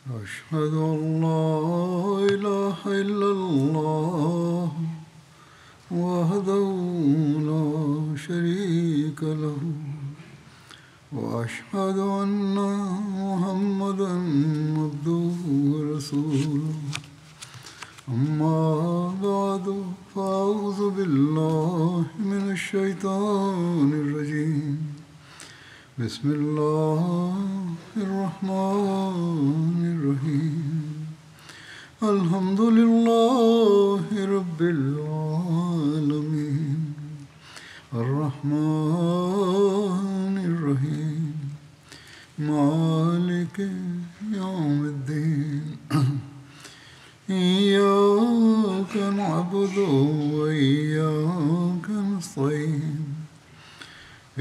أشهد أن لا إله إلا الله وحده لا شريك له وأشهد أن محمدا عبده ورسوله أما بعد فأعوذ بالله من الشيطان الرجيم بسم الله الرحمن الرحيم الحمد لله رب العالمين الرحمن الرحيم مالك يوم الدين إياك نعبد وإياك نستعين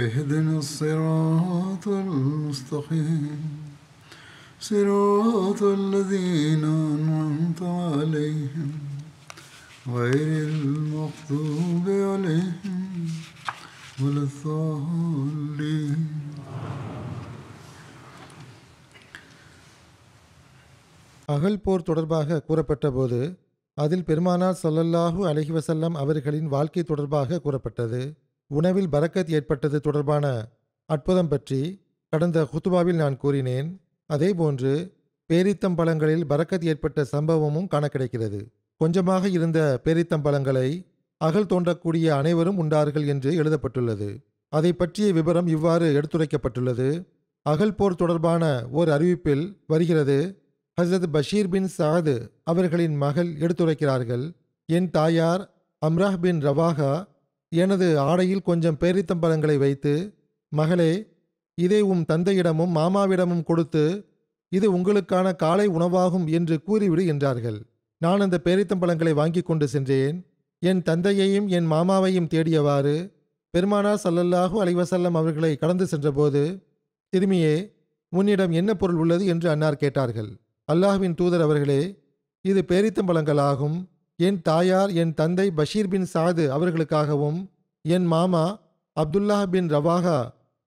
اهدنا الصراط المستقيم صراط الذين أنعمت عليهم غير المغضوب عليهم ولا الضالين. அகல் போர் தொடர்பாக கூறப்பட்டபோது அதில் பெருமானார் ஸல்லல்லாஹு அலைஹி வஸல்லம் அவர்களின் வாழ்க்கை தொடர்பாக கூறப்பட்டது. உணவில் பரக்கத் ஏற்பட்டது தொடர்பான அற்புதம் பற்றி கடந்த குத்துபாவில் நான் கூறினேன். அதேபோன்று பேரித்தம்பழங்களில் பரக்கத் ஏற்பட்ட சம்பவமும் காண கிடைக்கிறது. கொஞ்சமாக இருந்த பேரித்தம்பழங்களை அகல் தோன்றக்கூடிய அனைவரும் உண்டார்கள் என்று எழுதப்பட்டுள்ளது. அதை பற்றிய விவரம் இவ்வாறு எடுத்துரைக்கப்பட்டுள்ளது. அகல் போர் தொடர்பான ஓர் அறிவிப்பில் வருகிறது. ஹஸ்ரத் பஷீர் பின் சாத் அவர்களின் மகள் எடுத்துரைக்கிறார்கள். என் தாயார் அம்ராஹ் பின் ரவாஹா எனது ஆடையில் கொஞ்சம் பேரித்தம்பழங்களை வைத்து, மகளே, இதை தந்தையிடமும் மாமாவிடமும் கொடுத்து இது உங்களுக்கான காலை உணவாகும் என்று கூறிவிடு என்றார்கள். நான் அந்த பேரித்தம்பழங்களை வாங்கி கொண்டு சென்றேன். என் தந்தையையும் என் மாமாவையும் தேடியவாறு பெருமானார் ஸல்லல்லாஹு அலைஹி வஸல்லம் அவர்களை கடந்து சென்றபோது, சிறுமியே, உன்னிடம் என்ன பொருள் உள்ளது என்று அன்னார் கேட்டார்கள். அல்லாஹ்வின் தூதர் அவர்களே, இது பேரித்தம்பழங்களாகும். என் தாயார் என் தந்தை பஷீர் பின் சாத் அவர்களுக்காகவும் என் மாமா அப்துல்லாஹ் பின் ரவாஹா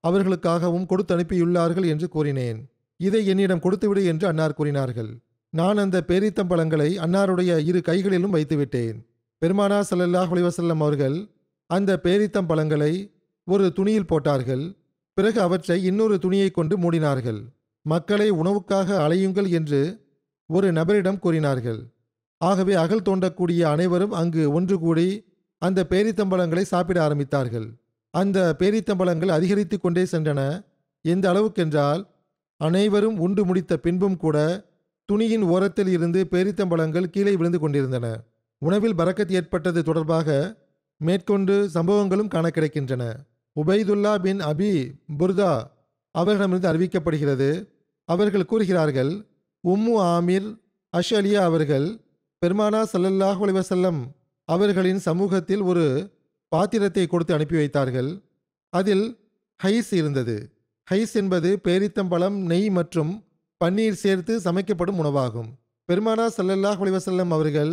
அவர்களுக்காகவும் கொடுத்து அனுப்பியுள்ளார்கள் என்று கூறினேன். இதை என்னிடம் கொடுத்துவிடு என்று அன்னார் கூறினார்கள். நான் அந்த பேரித்தம்பழங்களை அன்னாருடைய இரு கைகளிலும் வைத்துவிட்டேன். பெருமானார் ஸல்லல்லாஹு அலைஹி வஸல்லம் அவர்கள் அந்த பேரித்தம்பழங்களை ஒரு துணியில் போட்டார்கள். பிறகு அவற்றை இன்னொரு துணியை கொண்டு மூடினார்கள். மக்களை உணவுக்காக அலையுங்கள் என்று ஒரு நபரிடம் கூறினார்கள். ஆகவே அகல் தோண்டக்கூடிய அனைவரும் அங்கு ஒன்று கூடி அந்த பேரித்தம்பழங்களை சாப்பிட ஆரம்பித்தார்கள். அந்த பேரித்தம்பழங்கள் அதிகரித்து கொண்டே சென்றன. எந்த அளவுக்கென்றால் அனைவரும் உண்டு முடித்த பின்பும் கூட துணியின் ஓரத்தில் இருந்து பேரித்தம்பழங்கள் கீழே விழுந்து கொண்டிருந்தன. உணவில் பரக்கத் ஏற்பட்டது தொடர்பாக மேற்கொண்டு சம்பவங்களும் காண கிடைக்கின்றன. உபைதுல்லா பின் அபி புர்தா அவர்களிடமிருந்து அறிவிக்கப்படுகிறது. அவர்கள் கூறுகிறார்கள், உம்மு ஆமிர் அஷ்அலியா அவர்கள் பெருமானார் ஸல்லல்லாஹு அலைஹி வஸல்லம் அவர்களின் சமூகத்தில் ஒரு பாத்திரத்தை கொடுத்து அனுப்பி வைத்தார்கள். அதில் ஹைஸ் இருந்தது. ஹைஸ் என்பது பேரித்தம்பழம், நெய் மற்றும் பன்னீர் சேர்த்து சமைக்கப்படும் உணவாகும். பெருமானார் ஸல்லல்லாஹு அலைஹி வஸல்லம் அவர்கள்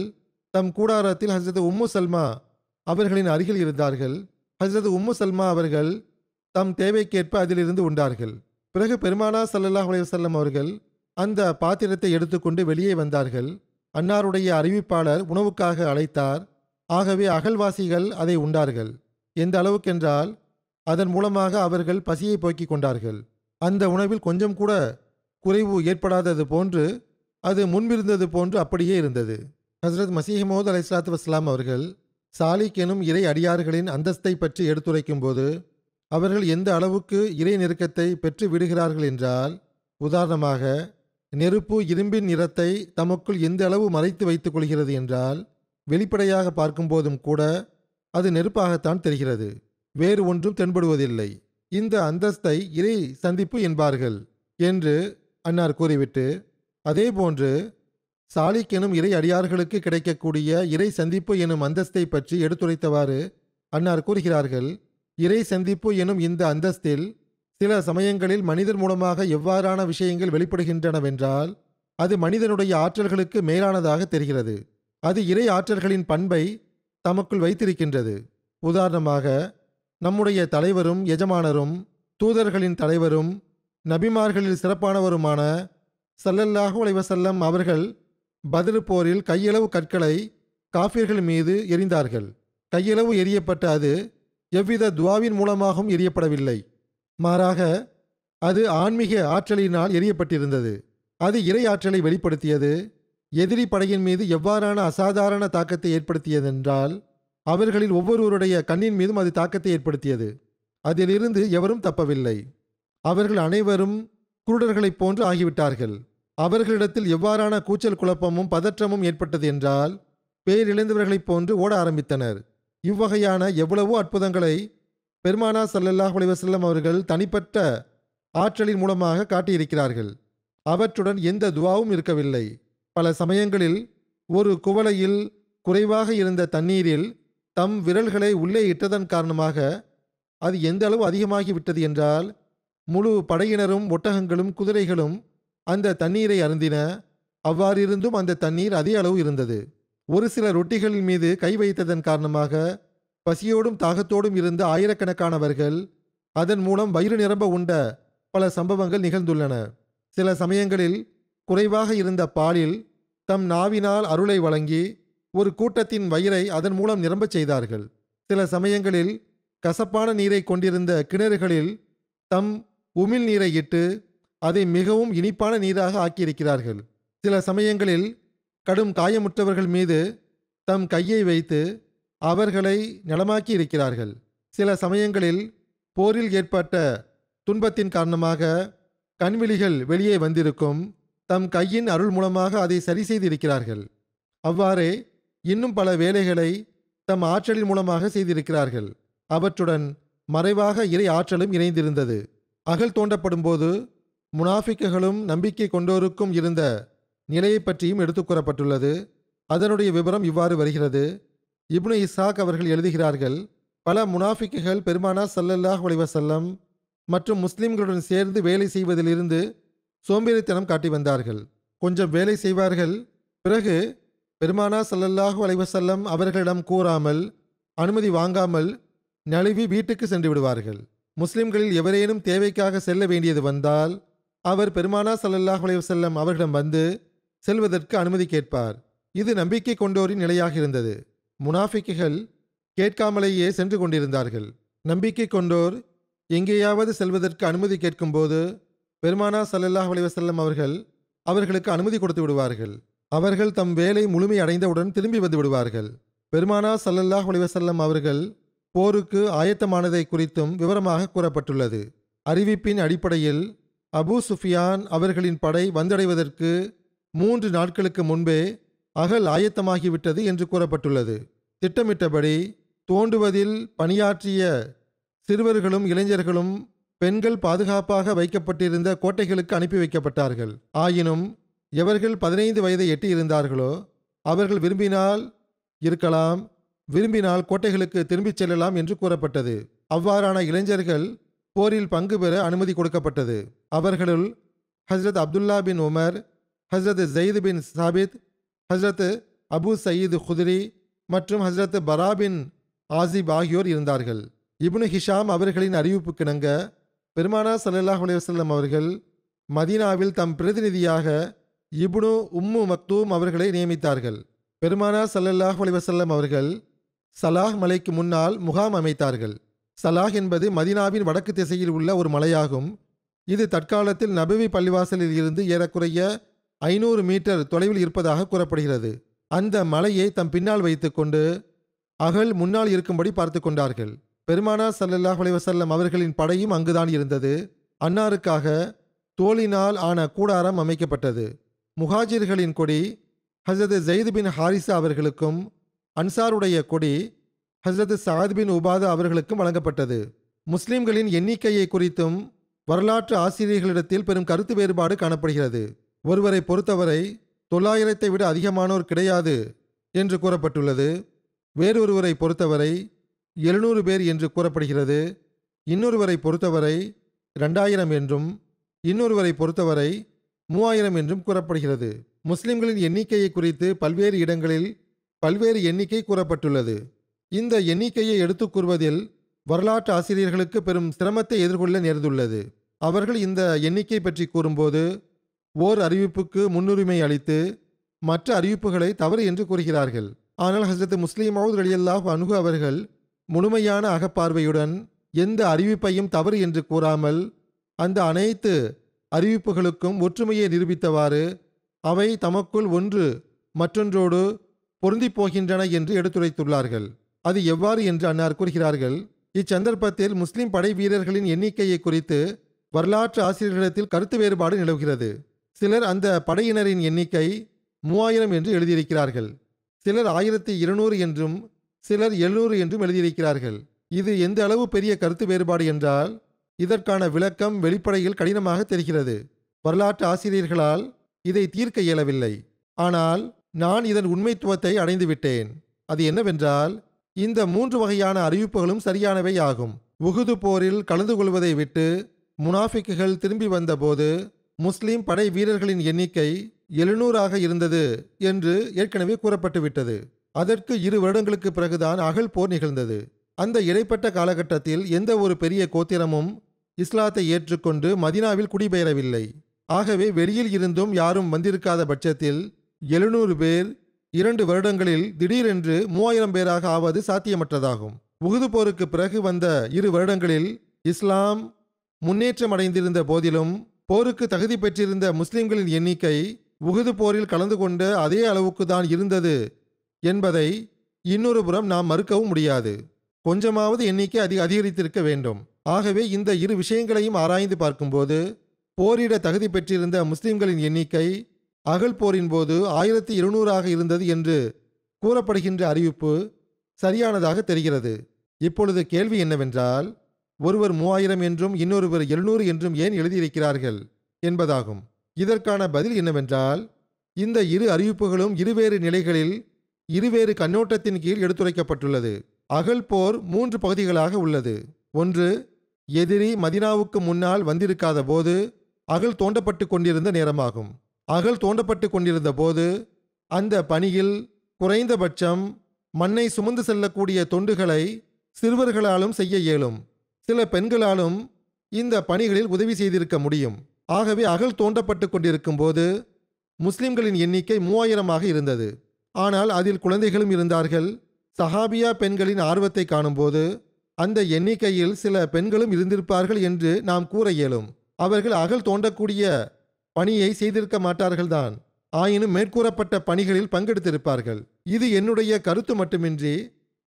தம் கூடாரத்தில் ஹஸ்ரத் உம்மு சல்மா அவர்களின் அருகில் இருந்தார்கள். ஹஸ்ரத் உம்மு சல்மா அவர்கள் தம் தேவைக்கேற்ப அதிலிருந்து உண்டார்கள். பிறகு பெருமானார் ஸல்லல்லாஹு அலைஹி வஸல்லம் அவர்கள் அந்த பாத்திரத்தை எடுத்துக்கொண்டு வெளியே வந்தார்கள். அன்னாருடைய அறிவிப்பாளர் உணவுக்காக அழைத்தார். ஆகவே அகல்வாசிகள் அதை உண்டார்கள். எந்த அளவுக்கென்றால் அதன் மூலமாக அவர்கள் பசியை போக்கிக் கொண்டார்கள். அந்த உணவில் கொஞ்சம் கூட குறைவு ஏற்படாதது போன்று அது முன்பிருந்தது போன்று அப்படியே இருந்தது. ஹஸ்ரத் மசீஹ் மவ்ஊத் அலைஹிஸ்ஸலாத்து வஸ்ஸலாம் அவர்கள் சாலிக் எனும் இறை அடியார்களின் அந்தஸ்தை பற்றி எடுத்துரைக்கும் போது அவர்கள் எந்த அளவுக்கு இறை நெருக்கத்தை பெற்று விடுகிறார்கள் என்றால், உதாரணமாக நெருப்பு இரும்பின் நிறத்தை தமக்குள் எந்த அளவு மறைத்து வைத்துக் கொள்கிறது என்றால், வெளிப்படையாக பார்க்கும்போதும் கூட அது நெருப்பாகத்தான் தெரிகிறது, வேறு ஒன்றும் தென்படுவதில்லை. இந்த அந்தஸ்தை இறை சந்திப்பு என்பார்கள் என்று அன்னார் கூறிவிட்டு, அதேபோன்று சாலிக் எனும் இறை அடியார்களுக்கு கிடைக்கக்கூடிய இறை சந்திப்பு எனும் அந்தஸ்தை பற்றி எடுத்துரைத்தவாறு அன்னார் கூறுகிறார்கள், இறை சந்திப்பு எனும் இந்த அந்தஸ்தில் சில சமயங்களில் மனிதர் மூலமாக எவ்வாறான விஷயங்கள் வெளிப்படுகின்றனவென்றால் அது மனிதனுடைய ஆற்றல்களுக்கு மேலானதாக தெரிகிறது. அது இறை ஆற்றல்களின் பண்பை தமக்குள் வைத்திருக்கின்றது. உதாரணமாக, நம்முடைய தலைவரும் எஜமானரும் தூதர்களின் தலைவரும் நபிமார்களில் சிறப்பானவருமான ஸல்லல்லாஹு அலைஹி வஸல்லம் அவர்கள் பத்ர் போரில் கையளவு கற்களை காஃபிர்கள் மீது எறிந்தார்கள். கையளவு எரியப்பட்ட அது எவ்வித துவாவின் மூலமாகவும் எரியப்படவில்லை. மாறாக அது ஆன்மீக ஆற்றலினால் எரியப்பட்டிருந்தது. அது இறை ஆற்றலை வெளிப்படுத்தியது. எதிரி படையின் மீது எவ்வாறான அசாதாரண தாக்கத்தை ஏற்படுத்தியதென்றால் அவர்களில் ஒவ்வொருவருடைய கண்ணின் மீதும் அது தாக்கத்தை ஏற்படுத்தியது. அதிலிருந்து எவரும் தப்பவில்லை. அவர்கள் அனைவரும் குருடர்களைப் போன்று ஆகிவிட்டார்கள். அவர்களிடத்தில் எவ்வாறான கூச்சல் குழப்பமும் பதற்றமும் ஏற்பட்டது என்றால் பேரிழந்தவர்களைப் போன்று ஓட ஆரம்பித்தனர். இவ்வகையான எவ்வளவோ அற்புதங்களை பெருமானார் ஸல்லல்லாஹு அலைஹி வஸல்லம் அவர்கள் தனிப்பட்ட ஆற்றலின் மூலமாக காட்டியிருக்கிறார்கள். அவற்றுடன் எந்த துவாவும் இருக்கவில்லை. பல சமயங்களில் ஒரு குவளையில் குறைவாக இருந்த தண்ணீரில் தம் விரல்களை உள்ளே இட்டதன் காரணமாக அது எந்த அளவு அதிகமாகிவிட்டது என்றால் முழு படையினரும் ஒட்டகங்களும் குதிரைகளும் அந்த தண்ணீரை அருந்தின. அவ்வாறிருந்தும் அந்த தண்ணீர் அதே அளவு இருந்தது. ஒரு சில ரொட்டிகளின் மீது கை வைத்ததன் காரணமாக பசியோடும் தாகத்தோடும் இருந்த ஆயிரக்கணக்கானவர்கள் அதன் மூலம் வயிறு நிரம்ப உண்ட பல சம்பவங்கள் நிகழ்ந்துள்ளன. சில சமயங்களில் குறைவாக இருந்த பாலில் தம் நாவினால் அருளை வழங்கி ஒரு கூட்டத்தின் வயிறை அதன் மூலம் நிரம்பச் செய்தார்கள். சில சமயங்களில் கசப்பான நீரை கொண்டிருந்த கிணறுகளில் தம் உமிழ் நீரை இட்டு அதை மிகவும் இனிப்பான நீராக ஆக்கியிருக்கிறார்கள். சில சமயங்களில் கடும் காயமுற்றவர்கள் மீது தம் கையை வைத்து அவர்களை நலமாக்கி இருக்கிறார்கள். சில சமயங்களில் போரில் ஏற்பட்ட துன்பத்தின் காரணமாக கண்விழிகள் வெளியே வந்திருக்கும். தம் கையின் அருள் மூலமாக அதை சரி செய்திருக்கிறார்கள். அவ்வாறே இன்னும் பல வேலைகளை தம் ஆற்றலின் மூலமாக செய்திருக்கிறார்கள். அவற்றுடன் மறைவாக இறை ஆற்றலும் இணைந்திருந்தது. அகல் தோண்டப்படும் போது முனாஃபிக்குகளும் நம்பிக்கை கொண்டோருக்கும் இருந்த நிலையை பற்றியும் எடுத்துக் கூறப்பட்டுள்ளது. அதனுடைய விவரம் இவ்வாறு வருகிறது. இப்னு இஸ்ஹாக் அவர்கள் எழுதுகிறார்கள், பல முனாஃபிக்குகள் பெருமானார் ஸல்லல்லாஹு அலைஹி வஸல்லம் மற்றும் முஸ்லிம்களுடன் சேர்ந்து வேலை செய்வதிலிருந்து சோம்பேறித்தனம் காட்டி வந்தார்கள். கொஞ்சம் வேலை செய்வார்கள். பிறகு பெருமானார் ஸல்லல்லாஹு அலைஹி வஸல்லம் அவர்களிடம் கூறாமல் அனுமதி வாங்காமல் நழுவி வீட்டுக்கு சென்று விடுவார்கள். முஸ்லிம்களில் எவரேனும் தேவைக்காக செல்ல வேண்டியது வந்தால் அவர் பெருமானார் ஸல்லல்லாஹு அலைஹி வஸல்லம் அவர்களிடம் வந்து செல்வதற்கு அனுமதி கேட்பார். இது நம்பிக்கை கொண்டோரின் நிலையாக இருந்தது. முனாஃபிக்குகள் கேட்காமலேயே சென்று கொண்டிருந்தார்கள். நம்பிக்கை கொண்டோர் எங்கேயாவது செல்வதற்கு அனுமதி கேட்கும்போது பெருமானார் ஸல்லல்லாஹு அலைஹி வஸல்லம் அவர்கள் அவர்களுக்கு அனுமதி கொடுத்து விடுவார்கள். அவர்கள் தம் வேலை முழுமை அடைந்தவுடன் திரும்பி வந்து விடுவார்கள். பெருமானார் ஸல்லல்லாஹு அலைஹி வஸல்லம் அவர்கள் போருக்கு ஆயத்தமானதை குறித்தும் விவரமாக கூறப்பட்டுள்ளது. அறிவிப்பின் அடிப்படையில் அபூ சுஃபியான் அவர்களின் படை வந்தடைவதற்கு 3 நாட்களுக்கு முன்பே அகல் ஆயத்தமாகிவிட்டது என்று கூறப்பட்டுள்ளது. திட்டமிட்டபடி தோண்டுவதில் பணியாற்றிய சிறுவர்களும் இளைஞர்களும் பெண்கள் பாதுகாப்பாக வைக்கப்பட்டிருந்த கோட்டைகளுக்கு அனுப்பி வைக்கப்பட்டார்கள். ஆயினும் எவர்கள் 15 வயதை எட்டி இருந்தார்களோ அவர்கள் விரும்பினால் இருக்கலாம், விரும்பினால் கோட்டைகளுக்கு திரும்பிச் செல்லலாம் என்று கூறப்பட்டது. அவ்வாறான இளைஞர்கள் போரில் பங்கு பெற அனுமதி கொடுக்கப்பட்டது. அவர்களுள் ஹஸ்ரத் அப்துல்லா பின் உமர், ஹஸ்ரத் ஜெயித் பின் சாபித், ஹஸ்ரத் அபு சயீத் குத்ரி மற்றும் ஹஸ்ரத் பரா பின் ஆசிப் ஆகியோர் இருந்தார்கள். இப்னு ஹிஷாம் அவர்களின் அறிவிப்புக்கிணங்க பெருமானார் ஸல்லல்லாஹு அலைஹி வஸல்லம் அவர்கள் மதீனாவில் தம் பிரதிநிதியாக இப்னு உம்மு மக்தூம் அவர்களை நியமித்தார்கள். பெருமானார் ஸல்லல்லாஹு அலைஹி வஸல்லம் அவர்கள் சலாஹ் மலைக்கு முன்னால் முகாம் அமைத்தார்கள். சலாஹ் என்பது மதீனாவின் வடக்கு திசையில் உள்ள ஒரு மலையாகும். இது தற்காலத்தில் நபவி பள்ளிவாசலில் இருந்து ஏறக்குறைய 500 மீட்டர் தொலைவில் இருப்பதாக கூறப்படுகிறது. அந்த மலையை தம் பின்னால் வைத்துக்கொண்டு அகல் முன்னால் இருக்கும்படி பார்த்து கொண்டார்கள். பெருமானார் ஸல்லல்லாஹு அலைஹி வஸல்லம் அவர்களின் படையும் அங்குதான் இருந்தது. அன்னாருக்காக தோலினால் ஆன கூடாரம் அமைக்கப்பட்டது. முஹாஜிர்களின் கொடி ஹஸ்ரத் ஜெயித் பின் ஹாரிசா அவர்களுக்கும் அன்சாருடைய கொடி ஹஸ்ரத் சஅத் பின் உபாதா அவர்களுக்கும் வழங்கப்பட்டது. முஸ்லிம்களின் எண்ணிக்கையை குறித்தும் வரலாற்று ஆசிரியர்களிடத்தில் பெரும் கருத்து வேறுபாடு காணப்படுகிறது. ஒருவரை பொறுத்தவரை 900-ஐ விட அதிகமானோர் கிடையாது என்று கூறப்பட்டுள்ளது. வேறொருவரை பொறுத்தவரை 700 பேர் என்று கூறப்படுகிறது. இன்னொருவரை பொறுத்தவரை 2000 என்றும் இன்னொருவரை பொறுத்தவரை 3000 என்றும் கூறப்படுகிறது. முஸ்லிம்களின் எண்ணிக்கையை குறித்து பல்வேறு இடங்களில் பல்வேறு எண்ணிக்கை கூறப்பட்டுள்ளது. இந்த எண்ணிக்கையை எடுத்துக் கூறுவதில் வரலாற்று ஆசிரியர்களுக்கு பெரும் சிரமத்தை எதிர்கொள்ள நேர்ந்துள்ளது. அவர்கள் இந்த எண்ணிக்கை பற்றி கூறும்போது ஓர் அறிவிப்புக்கு முன்னுரிமை அளித்து மற்ற அறிவிப்புகளை தவறு என்று கூறுகிறார்கள். ஆனால் ஹஸ்ரத் முஸ்லிம் மவுத் ரலியல்லாஹு அன்ஹு அவர்கள் முழுமையான அகப்பார்வையுடன் எந்த அறிவிப்பையும் தவறு என்று கூறாமல் அந்த அனைத்து அறிவிப்புகளுக்கும் ஒற்றுமையை நிரூபித்தவாறு அவை தமக்குள் ஒன்று மற்றொன்றோடு பொருந்தி போகின்றன என்று எடுத்துரைத்துள்ளார்கள். அது எவ்வாறு என்று அன்னார் கூறுகிறார்கள். இச்சந்தர்ப்பத்தில் முஸ்லிம் படை வீரர்களின் எண்ணிக்கையை குறித்து வரலாற்று ஆசிரியர்களிடத்தில் கருத்து வேறுபாடு நிலவுகிறது. சிலர் அந்த படையினரின் எண்ணிக்கை 3000 என்று எழுதியிருக்கிறார்கள். சிலர் 1200 என்றும் சிலர் 700 என்றும் எழுதியிருக்கிறார்கள். இது எந்த அளவு பெரிய கருத்து வேறுபாடு என்றால் இதற்கான விளக்கம் வெளிப்படையில் கடினமாக தெரிகிறது. வரலாற்று ஆசிரியர்களால் இதை தீர்க்க இயலவில்லை. ஆனால் நான் இதன் உண்மைத்துவத்தை அடைந்துவிட்டேன். அது என்னவென்றால் இந்த 3 வகையான அறிவிப்புகளும் சரியானவை ஆகும். உஹுது போரில் கலந்து கொள்வதை விட்டு முனாஃபிக்குகள் திரும்பி வந்தபோது முஸ்லிம் படை வீரர்களின் எண்ணிக்கை 700 இருந்தது என்று ஏற்கனவே கூறப்பட்டுவிட்டது. அதற்கு 2 வருடங்களுக்கு பிறகுதான் அகல் போர் நிகழ்ந்தது. அந்த இடைப்பட்ட காலகட்டத்தில் எந்த ஒரு பெரிய கோத்திரமும் இஸ்லாத்தை ஏற்றுக்கொண்டு மதினாவில் குடிபெயரவில்லை. ஆகவே வெளியில் இருந்தும் யாரும் வந்திருக்காத பட்சத்தில் 700 பேர் 2 வருடங்களில் திடீரென்று 3000 பேராக ஆவது சாத்தியமற்றதாகும். உஹுது போருக்கு பிறகு வந்த 2 வருடங்களில் இஸ்லாம் முன்னேற்றம் அடைந்திருந்த போதிலும் போருக்கு தகுதி பெற்றிருந்த முஸ்லிம்களின் எண்ணிக்கை உஹுது போரில் கலந்து கொண்ட அதே அளவுக்கு தான் இருந்தது என்பதை இன்னொரு புறம் நாம் மறுக்கவும் முடியாது. கொஞ்சமாவது எண்ணிக்கை அதிகரித்திருக்க வேண்டும். ஆகவே இந்த 2 விஷயங்களையும் ஆராய்ந்து பார்க்கும்போது போரிட தகுதி பெற்றிருந்த முஸ்லிம்களின் எண்ணிக்கை அகல் போரின் போது 1200 இருந்தது என்று கூறப்படுகின்ற அறிவிப்பு சரியானதாக தெரிகிறது. இப்பொழுது கேள்வி என்னவென்றால் ஒருவர் 3000 என்றும் இன்னொருவர் 700 என்றும் ஏன் எழுதியிருக்கிறார்கள் என்பதாகும். இதற்கான பதில் என்னவென்றால் இந்த 2 அறிவிப்புகளும் இருவேறு நிலைகளில் இருவேறு கண்ணோட்டத்தின் கீழ் எடுத்துரைக்கப்பட்டுள்ளது. அகல் போர் 3 பகுதிகளாக உள்ளது. ஒன்று, எதிரி மதினாவுக்கு முன்னால் வந்திருக்காத போது அகல் தோண்டப்பட்டு கொண்டிருந்த நேரமாகும். அகல் தோண்டப்பட்டு கொண்டிருந்த போது அந்த பணியில் குறைந்தபட்சம் மண்ணை சுமந்து செல்லக்கூடிய தொண்டுகளை சிறுவர்களாலும் செய்ய இயலும். சில பெண்களாலும் இந்த பணிகளில் உதவி செய்திருக்க முடியும். ஆகவே அகல் தோண்டப்பட்டு கொண்டிருக்கும் போது முஸ்லிம்களின் எண்ணிக்கை 3000 இருந்தது. ஆனால் அதில் குழந்தைகளும் இருந்தார்கள். சஹாபியா பெண்களின் ஆர்வத்தை காணும்போது அந்த எண்ணிக்கையில் சில பெண்களும் இருந்திருப்பார்கள் என்று நாம் கூற இயலும். அவர்கள் அகல் தோண்டக்கூடிய பணியை செய்திருக்க மாட்டார்கள்தான். ஆயினும் மேற்கூறப்பட்ட பணிகளில் பங்கெடுத்திருப்பார்கள். இது என்னுடைய கருத்து மட்டுமின்றி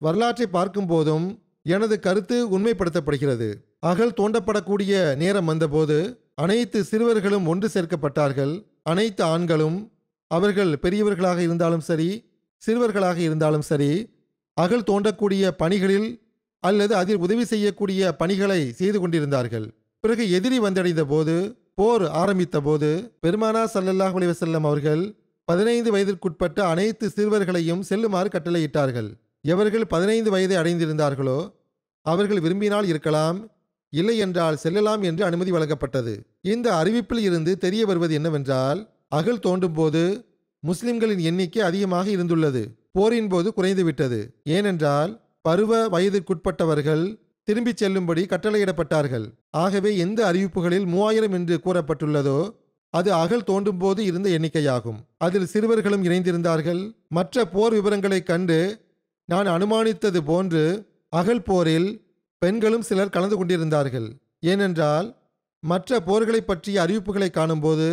வரலாற்றை பார்க்கும் போதும் எனது கருத்து உண்மைப்படுத்தப்படுகிறது. அகல் தோண்டப்படக்கூடிய நேரம் வந்தபோது அனைத்து சிறுவர்களும் ஒன்று சேர்க்கப்பட்டார்கள். அனைத்து ஆண்களும், அவர்கள் பெரியவர்களாக இருந்தாலும் சரி சிறுவர்களாக இருந்தாலும் சரி, அகல் தோண்டக்கூடிய பணிகளில் அல்லது அதில் உதவி செய்யக்கூடிய பணிகளை செய்து கொண்டிருந்தார்கள். பிறகு எதிரி வந்தடைந்த போது, போர் ஆரம்பித்த போது பெருமானார் ஸல்லல்லாஹு அலைஹி வஸல்லம் அவர்கள் 15 வயதிற்குட்பட்ட அனைத்து சிறுவர்களையும் செல்லுமாறு கட்டளையிட்டார்கள். எவர்கள் 15 வயதை அடைந்திருந்தார்களோ அவர்கள் விரும்பினால் இருக்கலாம், இல்லை என்றால் செல்லலாம் என்று அனுமதி வழங்கப்பட்டது. இந்த அறிவிப்பில் இருந்து தெரிய வருவது என்னவென்றால் அகல் தோண்டும் போது முஸ்லிம்களின் எண்ணிக்கை அதிகமாக இருந்துள்ளது. போரின் போது குறைந்துவிட்டது. ஏனென்றால் பருவ வயதிற்குட்பட்டவர்கள் திரும்பிச் செல்லும்படி கட்டளையிடப்பட்டார்கள். ஆகவே எந்த அறிவிப்புகளில் 3000 என்று கூறப்பட்டுள்ளதோ அது அகல் தோண்டும் போது இருந்த எண்ணிக்கையாகும். அதில் சிறுவர்களும் இணைந்திருந்தார்கள். மற்ற போர் விவரங்களைக் கண்டு நான் அனுமானித்தது போன்று அகல் போரில் பெண்களும் சிலர் கலந்து கொண்டிருந்தார்கள். ஏனென்றால் மற்ற போர்களை பற்றிய அறிவிப்புகளை காணும்போது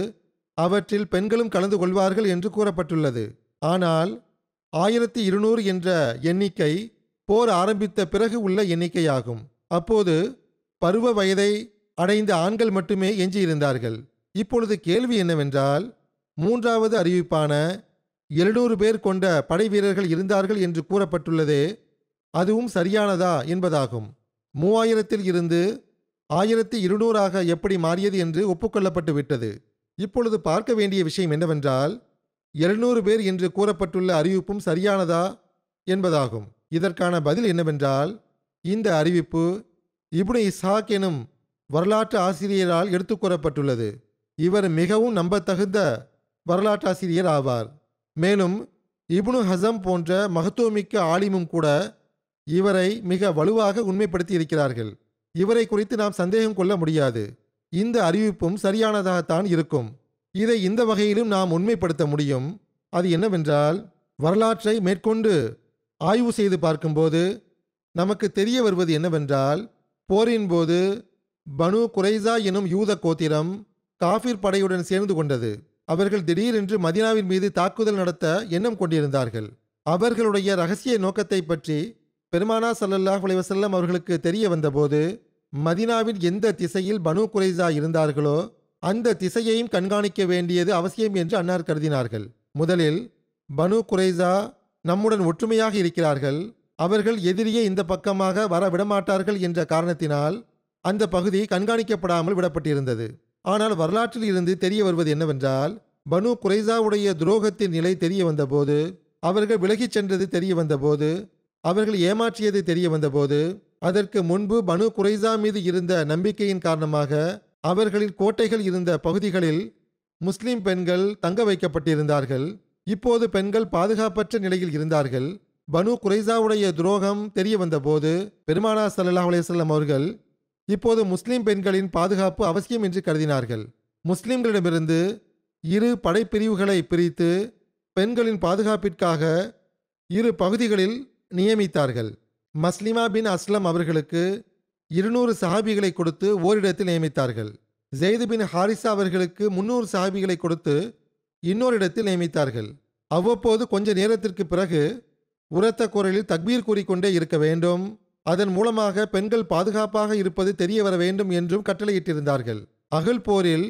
அவற்றில் பெண்களும் கலந்து கொள்வார்கள் என்று கூறப்பட்டுள்ளது. ஆனால் 1200 என்ற எண்ணிக்கை போர் ஆரம்பித்த பிறகு உள்ள எண்ணிக்கையாகும். அப்போது பருவ வயதை அடைந்த ஆண்கள் மட்டுமே எஞ்சியிருந்தார்கள். இப்பொழுது கேள்வி என்னவென்றால் 3வது அறிவிப்பான 700 பேர் கொண்ட படை வீரர்கள் இருந்தார்கள் என்று கூறப்பட்டுள்ளதே அதுவும் சரியானதா என்பதாகும். 3000 இருந்து 1200 எப்படி மாறியது என்று ஒப்புக்கொள்ளப்பட்டு விட்டது. இப்பொழுது பார்க்க வேண்டிய விஷயம் என்னவென்றால் 700 பேர் என்று கூறப்பட்டுள்ள அறிவிப்பும் சரியானதா என்பதாகும். இதற்கான பதில் என்னவென்றால் இந்த அறிவிப்பு இப்னு இஸ்ஹாக் எனும் வரலாற்று ஆசிரியரால் எடுத்துக் கூறப்பட்டுள்ளது. இவர் மிகவும் நம்பத்தகுந்த வரலாற்றாசிரியர் ஆவார். மேலும் இப்னு ஹசம் போன்ற மகத்துவமிக்க ஆலிமும் கூட இவரை மிக வலுவாக உண்மைப்படுத்தி இருக்கிறார்கள். இவரை குறித்து நாம் சந்தேகம் கொள்ள முடியாது. இந்த அறிவிப்பும் சரியானதாகத்தான் இருக்கும். இதை இந்த வகையிலும் நாம் உண்மைப்படுத்த முடியும். அது என்னவென்றால், வரலாற்றை மேற்கொண்டு ஆய்வு செய்து பார்க்கும்போது நமக்கு தெரிய வருவது என்னவென்றால், போரின் போது பனு குரைசா எனும் யூத கோத்திரம் காஃபிர் படையுடன் சேர்ந்து கொண்டது. அவர்கள் திடீரென்று மதீனாவின் மீது தாக்குதல் நடத்த எண்ணம் கொண்டிருந்தார்கள். அவர்களுடைய ரகசிய நோக்கத்தை பற்றி பெருமானா ஸல்லல்லாஹு அலைஹி வஸல்லம் அவர்களுக்கு தெரிய வந்தபோது, மதீனாவின் எந்த திசையில் பனு குரைசா இருந்தார்களோ அந்த திசையையும் கண்காணிக்க வேண்டியது அவசியம் என்று அன்னார் கருதினார்கள். முதலில் பனு குரைசா நம்முடன் ஒற்றுமையாக இருக்கிறார்கள், அவர்கள் எதிரியே இந்த பக்கமாக வர விடமாட்டார்கள் என்ற காரணத்தினால் அந்த பகுதி கண்காணிக்கப்படாமல் விடப்பட்டிருந்தது. ஆனால் வரலாற்றில் இருந்து தெரிய வருவது என்னவென்றால், பனு குரைசாவுடைய துரோகத்தின் நிலை தெரிய வந்தபோது, அவர்கள் விலகிச் சென்றது தெரிய வந்தபோது, அவர்கள் ஏமாற்றியது தெரிய வந்தபோது, அதற்கு முன்பு பனு குரைசா மீது இருந்த நம்பிக்கையின் காரணமாக அவர்களின் கோட்டைகள் இருந்த பகுதிகளில் முஸ்லிம் பெண்கள் தங்க வைக்கப்பட்டிருந்தார்கள். இப்போது பெண்கள் பாதுகாப்பற்ற நிலையில் இருந்தார்கள். பனு குரைசாவுடைய துரோகம் தெரிய வந்தபோது பெருமானார் ஸல்லல்லாஹு அலைஹி வஸல்லம் அவர்கள் இப்போது முஸ்லிம் பெண்களின் பாதுகாப்பு அவசியம் என்று கருதினார்கள். முஸ்லிம்களிடமிருந்து இரு படைப்பிரிவுகளை பிரித்து பெண்களின் பாதுகாப்பிற்காக இரு பகுதிகளில் நியமித்தார்கள். மஸ்லிமா பின் அஸ்லம் அவர்களுக்கு 200 சஹாபிகளை கொடுத்து ஓரிடத்தில் நியமித்தார்கள். ஜெயித் பின் ஹாரிசா அவர்களுக்கு 300 சஹாபிகளை கொடுத்து இன்னொரு இடத்தில் நியமித்தார்கள். அவ்வப்போது கொஞ்ச நேரத்திற்கு பிறகு உரத்த குரலில் தக்பீர் கூறிக்கொண்டே இருக்க வேண்டும், அதன் மூலமாக பெண்கள் பாதுகாப்பாக இருப்பது தெரிய வர வேண்டும் என்றும் கட்டளையிட்டிருந்தார்கள். அகல் போரில்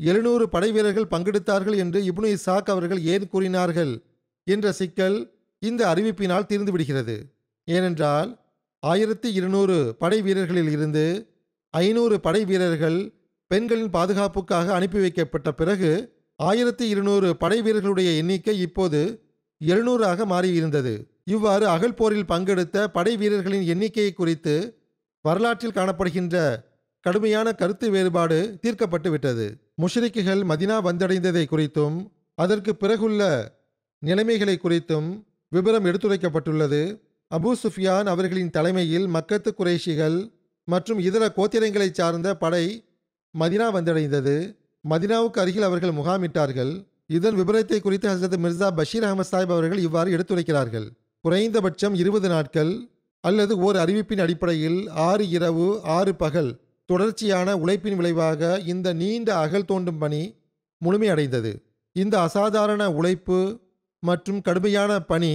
700 படை வீரர்கள் பங்கெடுத்தார்கள் என்று இப்னு இஸ்ஹாக் அவர்கள் ஏன் கூறினார்கள் என்ற சிக்கல் இந்த அறிவிப்பினால் தீர்ந்து விடுகிறது. ஏனென்றால் 1200 படை வீரர்களில் இருந்து 500 படை வீரர்கள் பெண்களின் பாதுகாப்புக்காக அனுப்பி வைக்கப்பட்ட பிறகு 1200 படை வீரர்களுடைய எண்ணிக்கை இப்போது 700 மாறியிருந்தது. இவ்வாறு அகல் போரில் பங்கெடுத்த படை வீரர்களின் எண்ணிக்கையை குறித்து வரலாற்றில் காணப்படுகின்ற கடுமையான கருத்து வேறுபாடு தீர்க்கப்பட்டு விட்டது. முஷ்ரிக்குகள் மதினா வந்தடைந்ததை குறித்தும் அதற்கு பிறகுள்ள நிலைமைகளை குறித்தும் விபரம் எடுத்துரைக்கப்பட்டுள்ளது. அபூ சுஃபியான் அவர்களின் தலைமையில் மக்கத்து குறைஷிகள் மற்றும் இதர கோத்திரங்களை சார்ந்த படை மதினா வந்தடைந்தது. மதினாவுக்கு அருகில் அவர்கள் முகாமிட்டார்கள். இதன் விபரத்தை குறித்து ஹசரத் மிர்சா பஷீர் அஹமத் சாஹிப் அவர்கள் இவ்வாறு எடுத்துரைக்கிறார்கள். குறைந்தபட்சம் 20 நாட்கள் அல்லது ஓர் அறிவிப்பின் அடிப்படையில் 6 இரவு 6 பகல் தொடர்ச்சியான உழைப்பின் விளைவாக இந்த நீண்ட அகல் தோண்டும் பணி முழுமையடைந்தது. இந்த அசாதாரண உழைப்பு மற்றும் கடுமையான பணி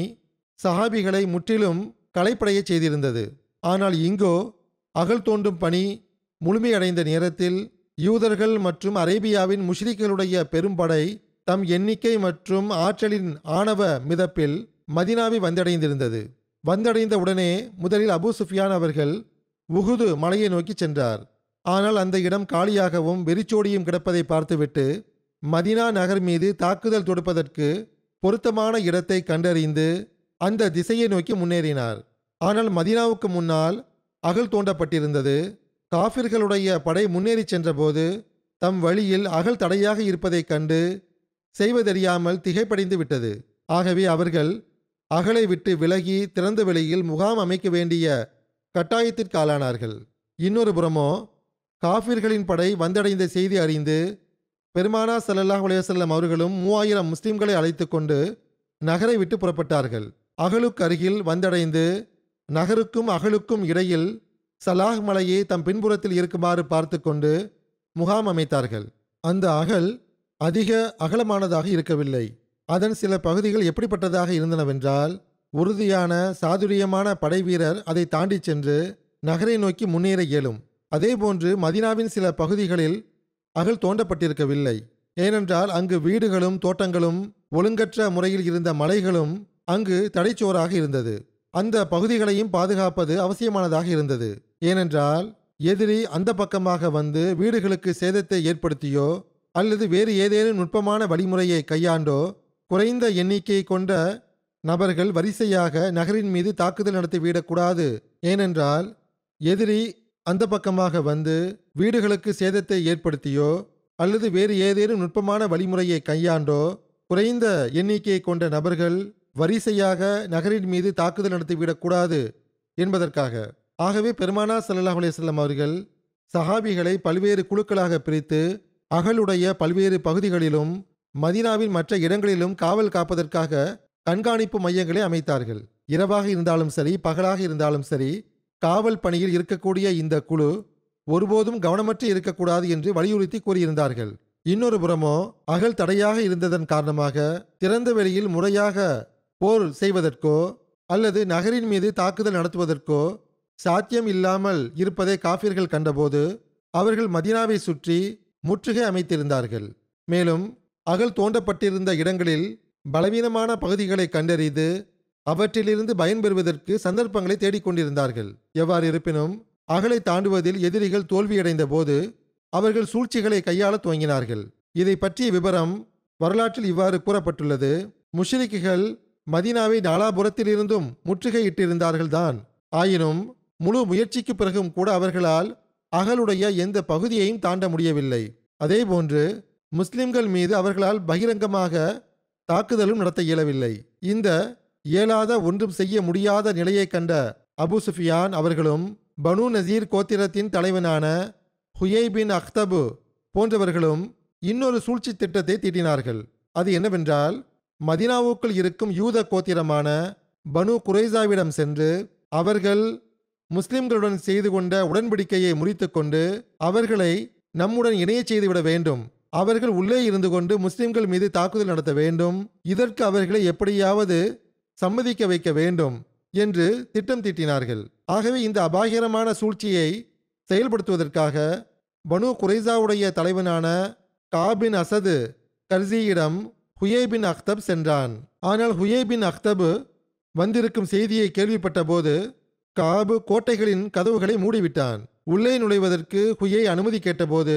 சஹாபிகளை முற்றிலும் களைப்படைய செய்திருந்தது. ஆனால் இங்கோ அகல் தோண்டும் பணி முழுமையடைந்த நேரத்தில் யூதர்கள் மற்றும் அரேபியாவின் முஷ்ரிக்குகளுடைய பெரும்படை தம் எண்ணிக்கை மற்றும் ஆற்றலின் ஆணவ மிதப்பில் மதினாவை வந்தடைந்திருந்தது. வந்தடைந்த உடனே முதலில் அபூ சுஃபியான் அவர்கள் உஹுது மலையை நோக்கி சென்றார். ஆனால் அந்த இடம் காலியாகவும் வெறிச்சோடியும் கிடப்பதை பார்த்துவிட்டு மதினா நகர் மீது தாக்குதல் தொடுப்பதற்கு பொருத்தமான இடத்தை கண்டறிந்து அந்த திசையை நோக்கி முன்னேறினார். ஆனால் மதினாவுக்கு முன்னால் அகல் தோண்டப்பட்டிருந்தது. காஃபிர்களுடைய படை முன்னேறி சென்றபோது தம் வழியில் அகல் தடையாக இருப்பதைக் கண்டு செய்வதறியாமல் திகைப்படைந்து விட்டது. ஆகவே அவர்கள் அகலை விட்டு விலகி திறந்த வெளியில் முகாம் அமைக்க வேண்டிய கட்டாயத்திற்கு ஆளானார்கள். இன்னொரு புறமோ காஃபிர்களின் படை வந்தடைந்த செய்தி அறிந்து பெருமானார் ஸல்லல்லாஹு அலைஹி வஸல்லம் அவர்களும் 3000 முஸ்லிம்களை அழைத்து கொண்டு நகரை விட்டு புறப்பட்டார்கள். அகலுக்கு அருகில் வந்தடைந்து நகருக்கும் அகலுக்கும் இடையில் சலாஹ் மலையை தம் பின்புறத்தில் இருக்குமாறு பார்த்து கொண்டு முகாம் அமைத்தார்கள். அந்த அகல் அதிக அகலமானதாக இருக்கவில்லை. அதன் சில பகுதிகள் எப்படிப்பட்டதாக இருந்தனவென்றால், உறுதியான சாதுரியமான படை வீரர் அதை தாண்டி சென்று நகரை நோக்கி முன்னேற இயலும். அதேபோன்று மதினாவின் சில பகுதிகளில் அகல் தோண்டப்பட்டிருக்கவில்லை. ஏனென்றால் அங்கு வீடுகளும் தோட்டங்களும் ஒழுங்கற்ற முறையில் இருந்த மலைகளும் அங்கு தடைச்சோறாக இருந்தது. அந்த பகுதிகளையும் பாதுகாப்பது அவசியமானதாக இருந்தது. ஏனென்றால் எதிரி அந்த பக்கமாக வந்து வீடுகளுக்கு சேதத்தை ஏற்படுத்தியோ அல்லது வேறு ஏதேனும் நுட்பமான வழிமுறையை கையாண்டோ குறைந்த எண்ணிக்கை கொண்ட நபர்கள் வரிசையாக நகரின் மீது தாக்குதல் நடத்திவிடக்கூடாது. ஏனென்றால் எதிரி அந்த பக்கமாக வந்து வீடுகளுக்கு சேதத்தை ஏற்படுத்தியோ அல்லது வேறு ஏதேனும் நுட்பமான வழிமுறையை கையாண்டோ குறைந்த எண்ணிக்கையை கொண்ட நபர்கள் வரிசையாக நகரின் மீது தாக்குதல் நடத்திவிடக்கூடாது என்பதற்காக. ஆகவே பெருமானார் ஸல்லல்லாஹு அலைஹி வஸல்லம் அவர்கள் சஹாபிகளை பல்வேறு குழுக்களாக பிரித்து அகலுடைய பல்வேறு பகுதிகளிலும் மதீனாவின் மற்ற இடங்களிலும் காவல் காப்பதற்காக கண்காணிப்பு மையங்களை அமைத்தார்கள். இரவாக இருந்தாலும் சரி, பகலாக இருந்தாலும் சரி, காவல் பணியில் இருக்கக்கூடிய இந்த குழு ஒருபோதும் கவனமற்று இருக்கக்கூடாது என்று வலியுறுத்தி கூறியிருந்தார்கள். இன்னொரு புறமோ அகல் தடையாக இருந்ததன் காரணமாக திறந்த வெளியில் முறையாக போர் செய்வதற்கோ அல்லது நகரின் மீது தாக்குதல் நடத்துவதற்கோ சாத்தியம் இல்லாமல் இருப்பதை காஃபிர்கள் கண்டபோது அவர்கள் மதீனாவை சுற்றி முற்றுகை அமைத்திருந்தார்கள். மேலும் அகல் தோண்டப்பட்டிருந்த இடங்களில் பலவீனமான பகுதிகளை கண்டறிந்து அவற்றிலிருந்து பயன்பெறுவதற்கு சந்தர்ப்பங்களை தேடிக்கொண்டிருந்தார்கள். எவ்வாறு இருப்பினும் அகலை தாண்டுவதில் எதிரிகள் தோல்வியடைந்த போது அவர்கள் சூழ்ச்சிகளை கையாள துவங்கினார்கள். இதை பற்றிய விவரம் வரலாற்றில் இவ்வாறு கூறப்பட்டுள்ளது. முஷ்ரிக்குகள் மதீனாவை நாலாபுரத்திலிருந்தும் முற்றுகையிட்டிருந்தார்கள் தான். ஆயினும் முழு முயற்சிக்கு பிறகும் கூட அவர்களால் அகலுடைய எந்த பகுதியையும் தாண்ட முடியவில்லை. அதேபோன்று முஸ்லிம்கள் மீது அவர்களால் பகிரங்கமாக தாக்குதலும் நடத்த இயலவில்லை. இந்த இயலாத, ஒன்றும் செய்ய முடியாத நிலையை கண்ட அபு சுஃபியான் அவர்களும் பனு நசீர் கோத்திரத்தின் தலைவனான ஹுயை பின் அக்தபு போன்றவர்களும் இன்னொரு சூழ்ச்சி திட்டத்தை தீட்டினார்கள். அது என்னவென்றால், மதீனாவுக்குள் இருக்கும் யூத கோத்திரமான பனு குரைசாவிடம் சென்று அவர்கள் முஸ்லிம்களுடன் செய்து கொண்ட உடன்படிக்கையை முறித்து கொண்டு அவர்களை நம்முடன் இணையச் செய்துவிட வேண்டும். அவர்கள் உள்ளே இருந்து கொண்டு முஸ்லிம்கள் மீது தாக்குதல் நடத்த வேண்டும். இதற்கு அவர்களை எப்படியாவது சம்மதிக்க வைக்க வேண்டும் என்று திட்டம் தீட்டினார்கள். ஆகவே இந்த அபாயகரமான சூழ்ச்சியை செயல்படுத்துவதற்காக பனு குரைசாவுடைய தலைவனான காபின் அசது கர்சியிடம் ஹுயை பின் அக்தப் சென்றான். ஆனால் ஹுயை பின் அக்தப் வந்திருக்கும் செய்தியை கேள்விப்பட்ட போது காபு கோட்டைகளின் கதவுகளை மூடிவிட்டான். உள்ளே நுழைவதற்கு ஹுயை அனுமதி கேட்டபோது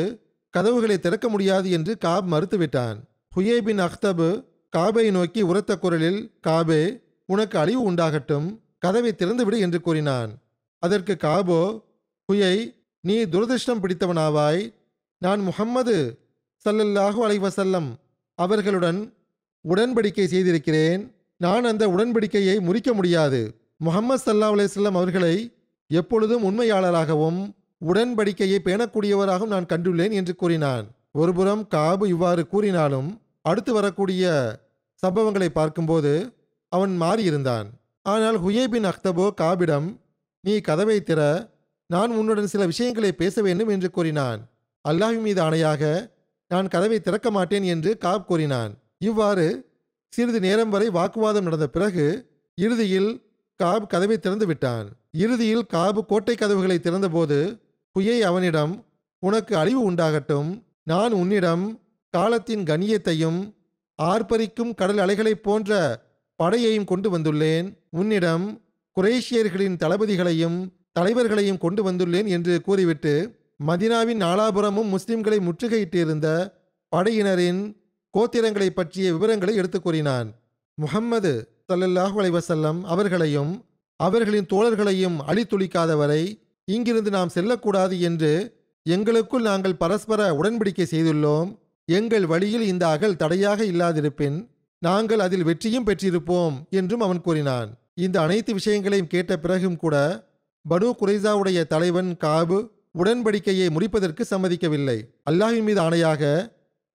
கதவுகளை திறக்க முடியாது என்று காப் மறுத்துவிட்டான். ஹுயை பின் அக்தப் காபை நோக்கி உரத்த குரலில், காபே, உனக்கு அழிவு உண்டாகட்டும், கதவை திறந்துவிடு என்று கூறினான். அதற்கு காபோ, ஹுயை, நீ துரதிருஷ்டம் பிடித்தவனாவாய். நான் முஹம்மது ஸல்லல்லாஹு அலைஹி வஸல்லம் அவர்களுடன் உடன்படிக்கை செய்திருக்கிறேன். நான் அந்த உடன்படிக்கையை முறிக்க முடியாது. முஹம்மது ஸல்லல்லாஹு அலைஹி வஸல்லம் அவர்களை எப்பொழுதும் உண்மையாளராகவும் உடன்படிக்கையை பேணக்கூடியவராகவும் நான் கண்டுள்ளேன் என்று கூறினான். ஒருபுறம் காபு இவ்வாறு கூறினாலும் அடுத்து வரக்கூடிய சம்பவங்களை பார்க்கும்போது அவன் மாறியிருந்தான். ஆனால் ஹுயை பின் அக்தபோ காபிடம், நீ கதவை திற, நான் உன்னுடன் சில விஷயங்களை பேச வேண்டும் என்று கூறினான். அல்லாஹ்வின் மீது ஆணையாக நான் கதவை திறக்க மாட்டேன் என்று காப் கூறினான். இவ்வாறு சிறிது நேரம் வரை வாக்குவாதம் நடந்த பிறகு இறுதியில் காப் கதவை திறந்து விட்டான். இறுதியில் காபு கோட்டை கதவுகளை திறந்தபோது ஹுயை அவனிடம், உனக்கு அழிவு உண்டாகட்டும், நான் உன்னிடம் காலத்தின் கண்ணியத்தையும் ஆர்ப்பரிக்கும் கடல் அலைகளைப் போன்ற படையையும் கொண்டு வந்துள்ளேன். உன்னிடம் குரேஷியர்களின் தளபதிகளையும் தலைவர்களையும் கொண்டு வந்துள்ளேன் என்று கூறிவிட்டு மதீனாவின் நாலாபுரமும் முஸ்லிம்களை முற்றுகையிட்டிருந்த படையினரின் கோத்திரங்களை பற்றிய விவரங்களை எடுத்துக் கூறினான். முஹம்மது ஸல்லல்லாஹு அலைஹி வஸல்லம் அவர்களையும் அவர்களின் தோழர்களையும் அழித்துளிக்காதவரை இங்கிருந்து நாம் செல்லக்கூடாது என்று எங்களுக்குள் நாங்கள் பரஸ்பர உடன்படிக்கை செய்துள்ளோம். எங்கள் வழியில் இந்த அகல் தடையாக இல்லாதிருப்பின் நாங்கள் அதில் வெற்றியும் பெற்றிருப்போம் என்றும் அவன் கூறினான். இந்த அனைத்து விஷயங்களையும் கேட்ட பிறகும் கூட பனு குரைசாவுடைய தலைவன் காபு உடன்படிக்கையை முடிப்பதற்கு சம்மதிக்கவில்லை. அல்லாஹ்வின் மீது ஆணையாக,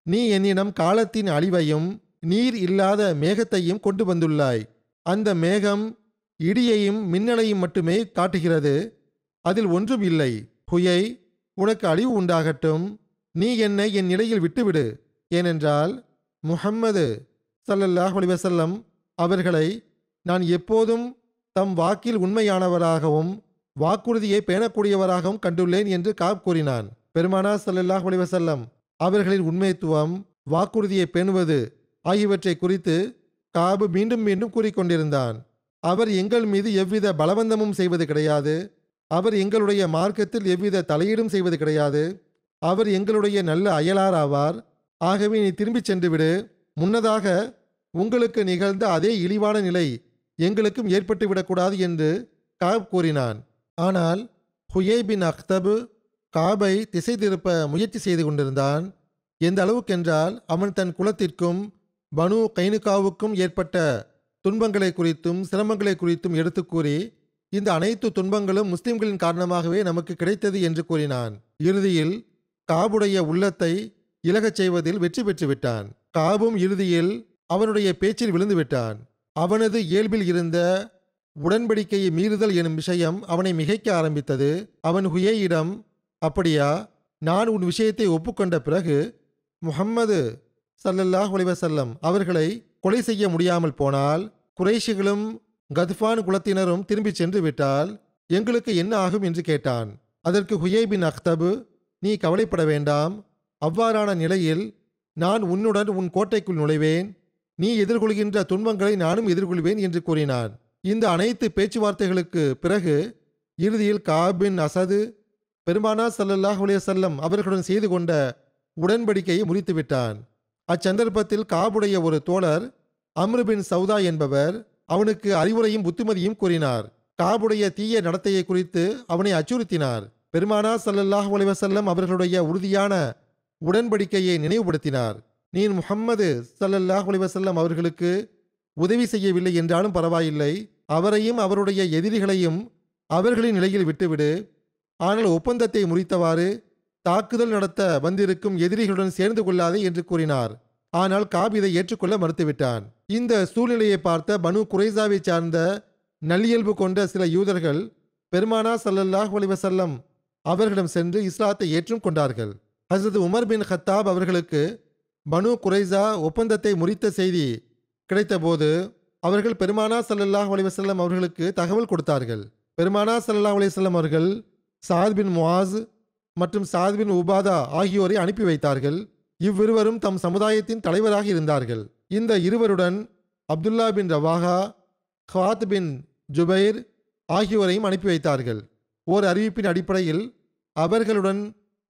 நீ என்னிடம் காலத்தின் அழிவையும் நீர் இல்லாத மேகத்தையும் கொண்டு வந்துள்ளாய். அந்த மேகம் இடியையும் மின்னலையும் மட்டுமே காட்டுகிறது, அதில் ஒன்றும் இல்லை. ஹுயை, உனக்கு அழிவு உண்டாகட்டும், நீ என்னை என் நிலையில் விட்டுவிடு. ஏனென்றால் முஹம்மது ஸல்லல்லாஹு அலைஹி வஸல்லம் அவர்களை நான் எப்போதும் தம் வாக்கில் உண்மையானவராகவும் வாக்குறுதியை பேணக்கூடியவராகவும் கண்டுள்ளேன் என்று காப் கூறினான். பெருமானார் ஸல்லல்லாஹு அலைஹி வஸல்லம் அவர்களின் உண்மைத்துவம், வாக்குறுதியை பேணுவது ஆகியவற்றை குறித்து காபு மீண்டும் மீண்டும் கூறிக்கொண்டிருந்தான். அவர் எங்கள் மீது எவ்வித பலவந்தமும் செய்வது கிடையாது. அவர் எங்களுடைய மார்க்கத்தில் எவ்வித தலையீடும் செய்வது கிடையாது. அவர் எங்களுடைய நல்ல அயலார் ஆவார். ஆகவே நீ திரும்பிச் சென்று விடு. முன்னதாக உங்களுக்கு நிகழ்ந்த அதே இழிவான நிலை எங்களுக்கும் ஏற்பட்டுவிடக்கூடாது என்று காப் கூறினான். ஆனால் ஹுயை பின் அக்தபு காபை திசை திருப்ப முயற்சி செய்து கொண்டிருந்தான். எந்த அளவுக்கென்றால் அவன் தன் குலத்திற்கும் பனு கைனுகாவுக்கும் ஏற்பட்ட துன்பங்களை குறித்தும் சிரமங்களை குறித்தும் எடுத்து கூறி, இந்த அனைத்து துன்பங்களும் முஸ்லிம்களின் காரணமாகவே நமக்கு கிடைத்தது என்று கூறினான். இறுதியில் காபுடைய உள்ளத்தை இலகச் செய்வதில் வெற்றி பெற்று விட்டான். காபும் இறுதியில் அவனுடைய பேச்சில் விழுந்து விட்டான். அவனது இயல்பில் இருந்த உடன்படிக்கையை மீறுதல் எனும் விஷயம் அவனை மிகைக்க ஆரம்பித்தது. அவன் ஹுயையிடம், அப்படியா, நான் உன் விஷயத்தை ஒப்புக்கொண்ட பிறகு முஹம்மது ஸல்லல்லாஹு அலைஹி வஸல்லம் அவர்களை கொலை செய்ய முடியாமல் போனால், குறைஷிகளும் கத்ஃபான் குலத்தினரும் திரும்பி சென்று விட்டால் எங்களுக்கு என்ன ஆகும் என்று கேட்டான். அதற்கு ஹுயை பின் அக்தபு, நீ கவலைப்பட வேண்டாம், அவ்வாறான நிலையில் நான் உன்னுடன் உன் கோட்டைக்குள் நுழைவேன், நீ எதிர்கொள்கின்ற துன்பங்களை நானும் எதிர்கொள்வேன் என்று கூறினான். இந்த அனைத்து பேச்சுவார்த்தைகளுக்கு பிறகு இறுதியில் காப் பின் அசது பெருமானார் ஸல்லல்லாஹு அலைஹி வஸல்லம் அவர்களுடன் செய்து கொண்ட உடன்படிக்கையை முறித்துவிட்டான். அச்சந்தர்ப்பத்தில் காபுடைய ஒரு தோழர் அம்ரு பின் சௌதா என்பவர் அவனுக்கு அறிவுரையும் புத்திமதியும் கூறினார். காபுடைய தீய நடத்தையை குறித்து அவனை அச்சுறுத்தினார். பெருமானார் ஸல்லல்லாஹு அலைஹி வஸல்லம் அவர்களுடைய உறுதியான உடன்படிக்கையை நினைவுபடுத்தினார். நீ முஹம்மது ஸல்லல்லாஹு அலைஹி வஸல்லம் அவர்களுக்கு உதவி செய்யவில்லை என்றாலும் பரவாயில்லை, அவரையும் அவருடைய எதிரிகளையும் அவர்களின் நிலையில் விட்டுவிடு. ஆனால் ஒப்பந்தத்தை முறித்தவாறு தாக்குதல் நடத்த வந்திருக்கும் எதிரிகளுடன் சேர்ந்து கொள்ளாதே என்று கூறினார். ஆனால் காப் இதை ஏற்றுக்கொள்ள மறுத்துவிட்டான். இந்த சூழ்நிலையை பார்த்த பனு குறைசாவை சார்ந்த நல்லியல்பு கொண்ட சில யூதர்கள் பெருமானார் ஸல்லல்லாஹு அலைஹி வஸல்லம் அவர்களிடம் சென்று இஸ்லாத்தை ஏற்றும் கொண்டார்கள். ஹஸரத் உமர் பின் கத்தாப் அவர்களுக்கு பனு குறைசா ஒப்பந்தத்தை முறித்த செய்தி கிடைத்தபோது அவர்கள் பெருமானார் ஸல்லல்லாஹு அலைஹி வஸல்லம் அவர்களுக்கு தகவல் கொடுத்தார்கள். பெருமானார் ஸல்லல்லாஹு அலைஹி வஸல்லம் அவர்கள் சாத் பின் முஆஸ் மற்றும் சாத் பின் உபாதா ஆகியோரை அனுப்பி வைத்தார்கள். இவ்விருவரும் தம் சமுதாயத்தின் தலைவராக இருந்தார்கள். இந்த இருவருடன் அப்துல்லா பின் ரவாஹா, ஹாத் பின் ஜுபைர் ஆகியோரையும் அனுப்பி வைத்தார்கள். ஓர் அறிவிப்பின் அடிப்படையில் அவர்களுடன்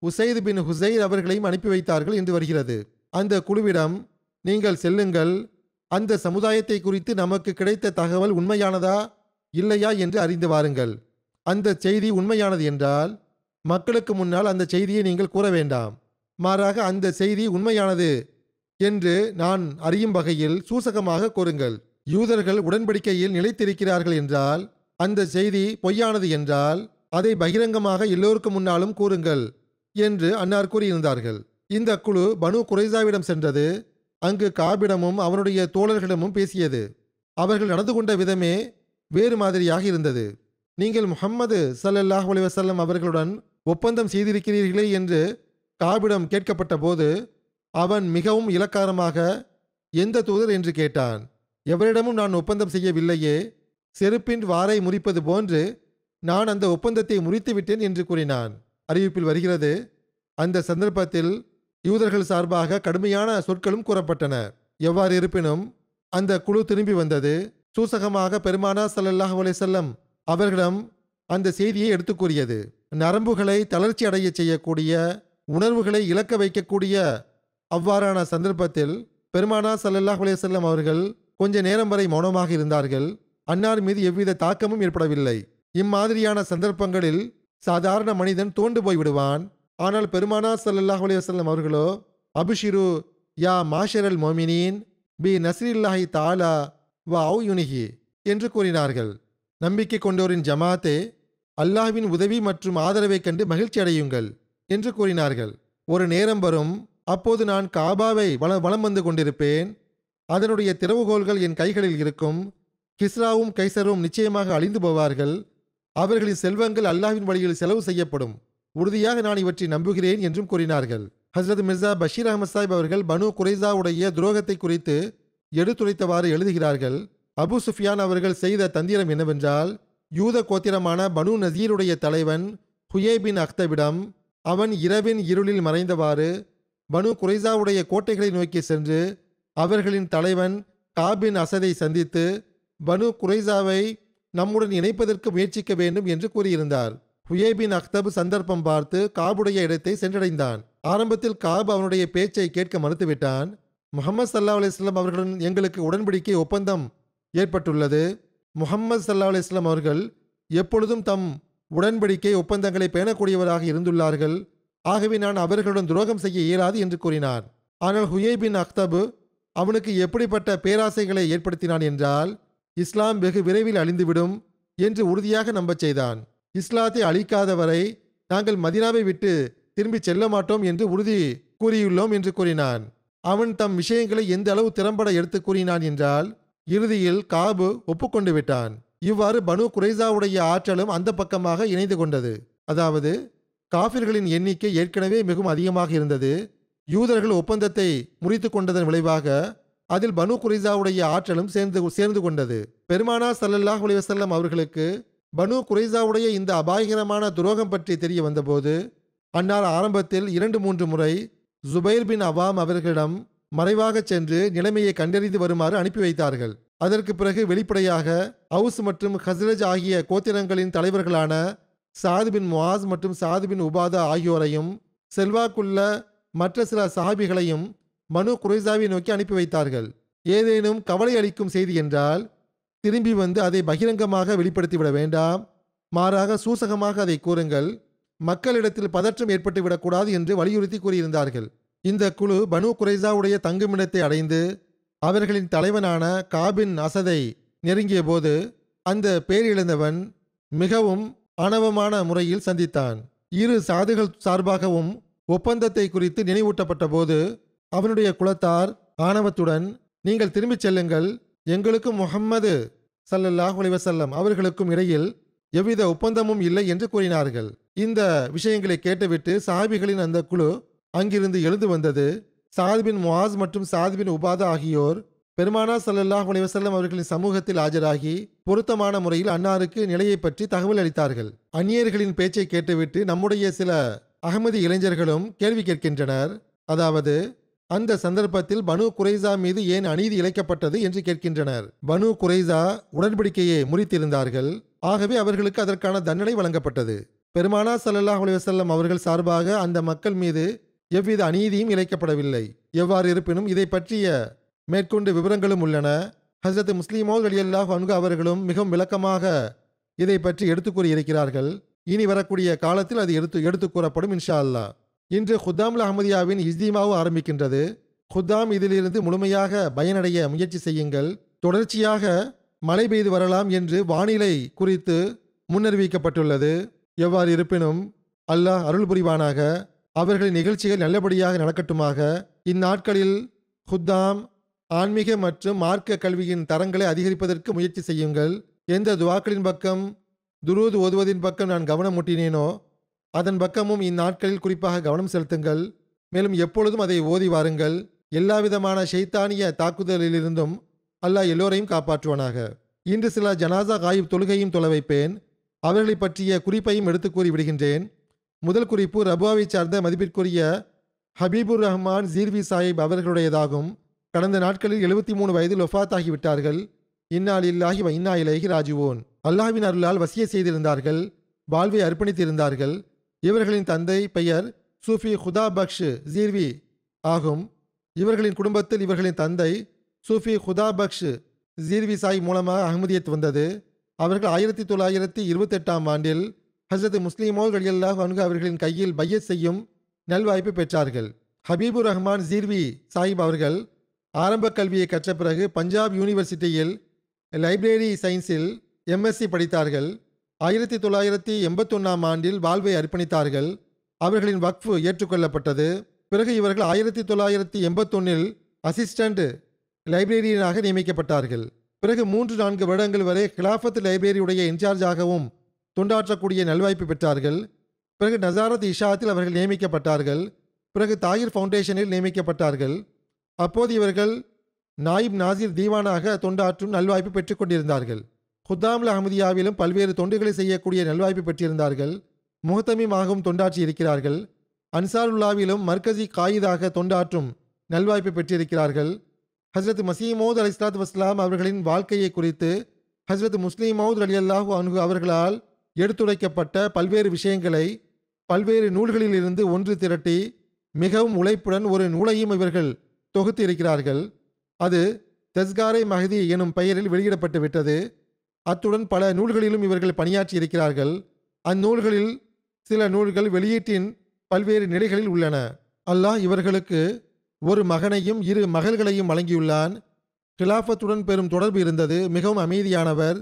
உசைத் பின் ஹுசைர் அவர்களையும் அனுப்பி வைத்தார்கள் என்று வருகிறது. அந்த குழுவிடம், நீங்கள் செல்லுங்கள், அந்த சமுதாயத்தை குறித்து நமக்கு கிடைத்த தகவல் உண்மையானதா இல்லையா என்று அறிந்து வாருங்கள். அந்த செய்தி உண்மையானது என்றால் மக்களுக்கு முன்னால் அந்த செய்தியை நீங்கள் கூற வேண்டாம். மாறாக அந்த செய்தி உண்மையானது என்று நான் அறியும் வகையில் சூசகமாக கூறுங்கள். யூதர்கள் உடன்படிக்கையில் நிலைத்திருக்கிறார்கள் என்றால், அந்த செய்தி பொய்யானது என்றால் அதை பகிரங்கமாக எல்லோருக்கும் முன்னாலும் கூறுங்கள் என்று அன்னார் கூறியிருந்தார்கள். இந்த குழு பனு குறைசாவிடம் சென்றது. அங்கு காபிடமும் அவனுடைய தோழர்களிடமும் பேசியது. அவர்கள் நடந்து கொண்ட விதமே வேறு மாதிரியாக இருந்தது. நீங்கள் முஹம்மது ஸல்லல்லாஹு அலைஹி வஸல்லம் அவர்களுடன் ஒப்பந்தம் செய்திருக்கிறீர்களே என்று காபிடம் கேட்கப்பட்ட போது அவன் மிகவும் இலக்காரமாக, எந்த தூதர் என்று கேட்டான். எவரிடமும் நான் ஒப்பந்தம் செய்யவில்லையே, செருப்பின் வாரை முறிப்பது போன்று நான் அந்த ஒப்பந்தத்தை முறித்துவிட்டேன் என்று கூறினான். அறிவிப்பில் வருகிறது, அந்த சந்தர்ப்பத்தில் யூதர்கள் சார்பாக கடுமையான சொற்களும் கூறப்பட்டன. எவ்வாறு இருப்பினும் அந்த குழு திரும்பி வந்தது. சூசகமாக பெருமானார் ஸல்லல்லாஹு அலைஹி வஸல்லம் அவர்களிடம் அந்த செய்தியை எடுத்து கூறியது. நரம்புகளை தளர்ச்சி அடைய செய்யக்கூடிய, உணர்வுகளை இழக்க வைக்கக்கூடிய அவ்வாறான சந்தர்ப்பத்தில் பெருமானார் ஸல்லல்லாஹு அலைஹி வஸல்லம் அவர்கள் கொஞ்ச நேரம் வரை மௌனமாக இருந்தார்கள். அன்னார் மீது எவ்வித தாக்கமும் ஏற்படவில்லை. இம்மாதிரியான சந்தர்ப்பங்களில் சாதாரண மனிதன் தோண்டு போய் விடுவான். ஆனால் பெருமானார் ஸல்லல்லாஹு அலைஹி வஸல்லம் அவர்களோ, அபுஷிரு யா மாஷரல் மோமினீன் பி நஸ்ரில்லாஹி தஆலா வ அவ்யுனிஹி என்று கூறினார்கள். நம்பிக்கை கொண்டோரின் ஜமாத்தே, அல்லாஹ்வின் உதவி மற்றும் ஆதரவை கண்டு மகிழ்ச்சி அடையுங்கள் என்று கூறினார்கள். ஒரு நேரம் வரும், அப்போது நான் காபாவை வலம் வந்து கொண்டிருப்பேன். அதனுடைய திறவுகோள்கள் என் கைகளில் இருக்கும். கிஸ்ராவும் கைசரும் நிச்சயமாக அழிந்து போவார்கள். அவர்களின் செல்வங்கள் அல்லாஹ்வின் வழியில் செலவு செய்யப்படும். உறுதியாக நான் இவற்றை நம்புகிறேன் என்றும் கூறினார்கள். ஹஸ்ரத் மிர்சா பஷீர் அஹமத் சாஹிப் அவர்கள் பனு குறைசாவுடைய துரோகத்தை குறித்து எடுத்துரைத்தவாறு எழுதுகிறார்கள். அபு சுஃபியான் அவர்கள் செய்த தந்திரம் என்னவென்றால், யூத கோத்திரமான பனு நசீருடைய தலைவன் ஹுயை பின் அக்தபிடம் அவன் இரவின் இருளில் மறைந்தவாறு பனு குறைசாவுடைய கோட்டைகளை நோக்கி சென்று அவர்களின் தலைவன் காபின் அசதை சந்தித்து பனு குறைசாவை நம்முடன் இணைப்பதற்கு முயற்சிக்க வேண்டும் என்று கூறியிருந்தார். ஹுயை பின் அக்தப் சந்தர்ப்பம் பார்த்து காபுடைய இடத்தை சென்றடைந்தான். ஆரம்பத்தில் காப் அவனுடைய பேச்சை கேட்க மறுத்துவிட்டான். முஹம்மது ஸல்லல்லாஹு அலைஹி வஸல்லம் அவர்களுடன் எங்களுக்கு உடன்படிக்கை ஒப்பந்தம் ஏற்பட்டுள்ளது. முஹம்மது ஸல்லல்லாஹு அலைஹி வஸல்லம் அவர்கள் எப்பொழுதும் தம் உடன்படிக்கை ஒப்பந்தங்களை பேணக்கூடியவராக இருந்துள்ளார்கள். ஆகவே நான் அவர்களுடன் துரோகம் செய்ய இயலாது என்று கூறினான். ஆனால் ஹுயை பின் அக்தப் அவனுக்கு எப்படிப்பட்ட பேராசைகளை ஏற்படுத்தினான் என்றால், இஸ்லாம் வெகு விரைவில் அழிந்துவிடும் என்று உறுதியாக நம்பச் செய்தான். இஸ்லாத்தை அழிக்காதவரை நாங்கள் மதினாவை விட்டு திரும்பிச் செல்ல மாட்டோம் என்று உறுதி கூறியுள்ளோம் என்று கூறினான். அவன் தம் விஷயங்களை எந்த அளவு திறம்பட எடுத்து கூறினான் என்றால் இறுதியில் காபு ஒப்புக்கொண்டு விட்டான். இவ்வாறு பனு குறைசாவுடைய ஆற்றலும் அந்த பக்கமாக இணைந்து கொண்டது. அதாவது காஃபிர்களின் எண்ணிக்கை ஏற்கனவே மிகவும் அதிகமாக இருந்தது. யூதர்கள் ஒப்பந்தத்தை முறித்து கொண்டதன் விளைவாக அதில் பனு குறைசாவுடைய ஆற்றலும் சேர்ந்து கொண்டது. பெருமானார் ஸல்லல்லாஹு அலைஹி வஸல்லம் அவர்களுக்கு பனு குறைசாவுடைய இந்த அபாயகரமான துரோகம் பற்றி தெரிய வந்தபோது அன்னார் ஆரம்பத்தில் 2-3 முறை ஜுபைர் பின் அவாம் அவர்களிடம் மறைவாக சென்று நிலைமையை கண்டறிந்து வருமாறு அனுப்பி வைத்தார்கள். அதற்கு பிறகு வெளிப்படையாக அவுஸ் மற்றும் ஹஸ்ரஜ் ஆகிய கோத்திரங்களின் தலைவர்களான சாத் பின் முஆஸ் மற்றும் சாத் பின் உபாதா ஆகியோரையும் செல்வாக்குள்ள மற்ற சில சஹாபிகளையும் பனு குறைசாவை நோக்கி அனுப்பி வைத்தார்கள். ஏதேனும் கவலை அளிக்கும் செய்தி என்றால் திரும்பி வந்து அதை பகிரங்கமாக வெளிப்படுத்திவிட வேண்டாம், மாறாக சூசகமாக அதை கூறுங்கள், மக்களிடத்தில் பதற்றம் ஏற்பட்டுவிடக்கூடாது என்று வலியுறுத்தி கூறியிருந்தார்கள். இந்த குழு பனு குறைசாவுடைய தங்குமிடத்தை அடைந்து அவர்களின் தலைவனான காபின் அசதை நெருங்கிய போது அந்த பேரிழந்தவன் மிகவும் ஆணவமான முறையில் சந்தித்தான். இரு சாதுகள் சார்பாகவும் ஒப்பந்தத்தை குறித்து நினைவூட்டப்பட்ட போது அவனுடைய குலத்தார் ஆணவத்துடன், நீங்கள் திரும்பிச் செல்லுங்கள், எங்களுக்கும் முஹம்மது ஸல்லல்லாஹு அலைஹி வஸல்லம் அவர்களுக்கும் இடையில் எவ்வித ஒப்பந்தமும் இல்லை என்று கூறினார்கள். இந்த விஷயங்களை கேட்டுவிட்டு சஹாபிகளின் அந்த குழு அங்கிருந்து எழுந்து வந்தது. சாத் பின் முஆஸ் மற்றும் சாத் பின் உபாதா ஆகியோர் பெருமானார் ஸல்லல்லாஹு அலைஹி வஸல்லம் அவர்களின் சமூகத்தில் ஆஜராகி பொருத்தமான முறையில் அன்னாருக்கு நிலையை பற்றி தகவல் அளித்தார்கள். அந்நியர்களின் பேச்சை கேட்டுவிட்டு நம்முடைய சில அகமதி இளைஞர்களும் கேள்வி கேட்கின்றனர். அதாவது அந்த சந்தர்ப்பத்தில் பனு குறைசா மீது ஏன் அநீதி இழைக்கப்பட்டது என்று கேட்கின்றனர். பனு குறைசா உடன்படிக்கையை முறித்திருந்தார்கள். ஆகவே அவர்களுக்கு அதற்கான தண்டனை வழங்கப்பட்டது. பெருமானார் ஸல்லல்லாஹு அலைஹி வஸல்லம் அவர்கள் சார்பாக அந்த மக்கள் மீது எவ்வித அநீதியும் இழைக்கப்படவில்லை. எவ்வாறு இருப்பினும் இதை பற்றிய மேற்கொண்டு விவரங்களும் உள்ளன. ஹஸ்ரத் முஸ்லிமோத் ரலியல்லாஹு அன்ஹு அவர்களும் மிகவும் விளக்கமாக இதை பற்றி எடுத்து கூறியிருக்கிறார்கள். இனி வரக்கூடிய காலத்தில் அது எடுத்து கூறப்படும் இன்ஷா அல்லாஹ். இன்று குத்தாம் அஹ்மதியாவின் இஸ்திமாவு ஆரம்பிக்கின்றது. குத்தாம் இதிலிருந்து முழுமையாக பயனடைய முயற்சி செய்யுங்கள். தொடர்ச்சியாக மழை பெய்து வரலாம் என்று வானிலை குறித்து முன்னறிவிக்கப்பட்டுள்ளது. எவ்வாறு இருப்பினும் அல்லாஹ் அருள் புரிவானாக. அவர்களின் நிகழ்ச்சிகள் நல்லபடியாக நடக்கட்டுமாக. இந்நாட்களில் குத்தாம் ஆன்மீக மற்றும் மார்க்க கல்வியின் தரங்களை அதிகரிப்பதற்கு முயற்சி செய்யுங்கள். எந்த துவாக்களின் பக்கம் துரூத் ஓதுவதின் பக்கம் நான் கவனம் ஊட்டினேனோ அதன் பக்கமும் இந்நாட்களில் குறிப்பாக கவனம் செலுத்துங்கள். மேலும் எப்பொழுதும் அதை ஓதி வாருங்கள். எல்லாவிதமான ஷைத்தானிய தாக்குதலிலிருந்தும் அல்லாஹ் எல்லோரையும் காப்பாற்றுவானாக. இன்று சில ஜனாசா காயிப் தொழுகையும் தொலை வைப்பேன். அவர்களை பற்றிய குறிப்பையும் எடுத்து கூறி விடுகின்றேன். முதல் குறிப்பு ரபுவாவை சார்ந்த மதிப்பிற்குரிய ஹபீபுர் ரஹ்மான் ஜீர்வி சாஹிப் அவர்களுடையதாகும். கடந்த நாட்களில் 73 வயதில் ஒஃபாத் ஆகிவிட்டார்கள். இன்னா லில்லாஹி வ இன்னா இலைஹி ராஜிஊன். அல்லாஹ்வின் அருளால் வசிய செய்திருந்தார்கள், வாழ்வை அர்ப்பணித்திருந்தார்கள். இவர்களின் தந்தை பெயர் சூஃபி ஹுதா பக்ஷ் ஜீர்வி ஆகும். இவர்களின் குடும்பத்தில் இவர்களின் தந்தை சூஃபி ஹுதா பக்ஷ் ஜீர்வி சாய் மூலமாக அஹ்மதியத் வந்தது. அவர்கள் 1928ஆம் ஆண்டில் ஹஸ்ரத் முஸ்லிமோத் ரலியல்லாஹு அன்ஹு அவர்களின் கையில் பையத் செய்யும் நல்வாய்ப்பு பெற்றார்கள். ஹபீபுர் ரஹ்மான் ஜீர்வி சாஹிப் அவர்கள் ஆரம்ப கல்வியை கற்ற பிறகு பஞ்சாப் யூனிவர்சிட்டியில் லைப்ரரி சயின்ஸில் எம்எஸ்சி படித்தார்கள். 1981ஆம் ஆண்டில் வாழ்வை அர்ப்பணித்தார்கள். அவர்களின் வக்ஃபு ஏற்றுக்கொள்ளப்பட்டது. பிறகு இவர்கள் 1981இல் அசிஸ்டண்ட் லைப்ரரியனாக நியமிக்கப்பட்டார்கள். பிறகு 3-4 வருடங்கள் வரை கிலாஃபத் லைப்ரரியுடைய இன்சார்ஜாகவும் தொண்டாற்றக்கூடிய நல்வாய்ப்பு பெற்றார்கள். பிறகு நசாரத் இஷாத்தில் அவர்கள் நியமிக்கப்பட்டார்கள். பிறகு தாயிர் ஃபவுண்டேஷனில் நியமிக்கப்பட்டார்கள். அப்போது இவர்கள் நாயிப் நாசிர் தீவானாக தொண்டாற்றும் நல்வாய்ப்பு பெற்றுக் கொண்டிருந்தார்கள். குத்தாம் அஹ்மதியாவிலும் பல்வேறு தொண்டுகளை செய்யக்கூடிய நல்வாய்ப்பு பெற்றிருந்தார்கள். முஹத்தமீமாகவும் தொண்டாற்றி இருக்கிறார்கள். அன்சாருல்லாவிலும் மர்கசி காயிதாக தொண்டாற்றும் நல்வாய்ப்பு பெற்றிருக்கிறார்கள். ஹஸ்ரத் மசீமோத் அலைஹிஸ்ஸலாத்து வஸ்ஸலாம் அவர்களின் வாழ்க்கையை குறித்து ஹஸ்ரத் முஸ்லிமோத் ரலியல்லாஹு அன்ஹு அவர்களால் எடுத்துரைக்கப்பட்ட பல்வேறு விஷயங்களை பல்வேறு நூல்களிலிருந்து ஒன்று திரட்டி மிகவும் உழைப்புடன் ஒரு நூலையும் இவர்கள் தொகுத்து இருக்கிறார்கள். அது தஸ்காரே மஹதி எனும் பெயரில் வெளியிடப்பட்டு விட்டது. அத்துடன் பல நூல்களிலும் இவர்கள் பணியாற்றி இருக்கிறார்கள். அந்நூல்களில் சில நூல்கள் வெளியீட்டின் பல்வேறு நிலைகளில் உள்ளன. அல்லாஹ் இவர்களுக்கு ஒரு மகனையும் 2 மகள்களையும் வழங்கியுள்ளான். கிலாஃபத்துடன் பெரும் தொடர்பு இருந்தது. மிகவும் அமைதியானவர்,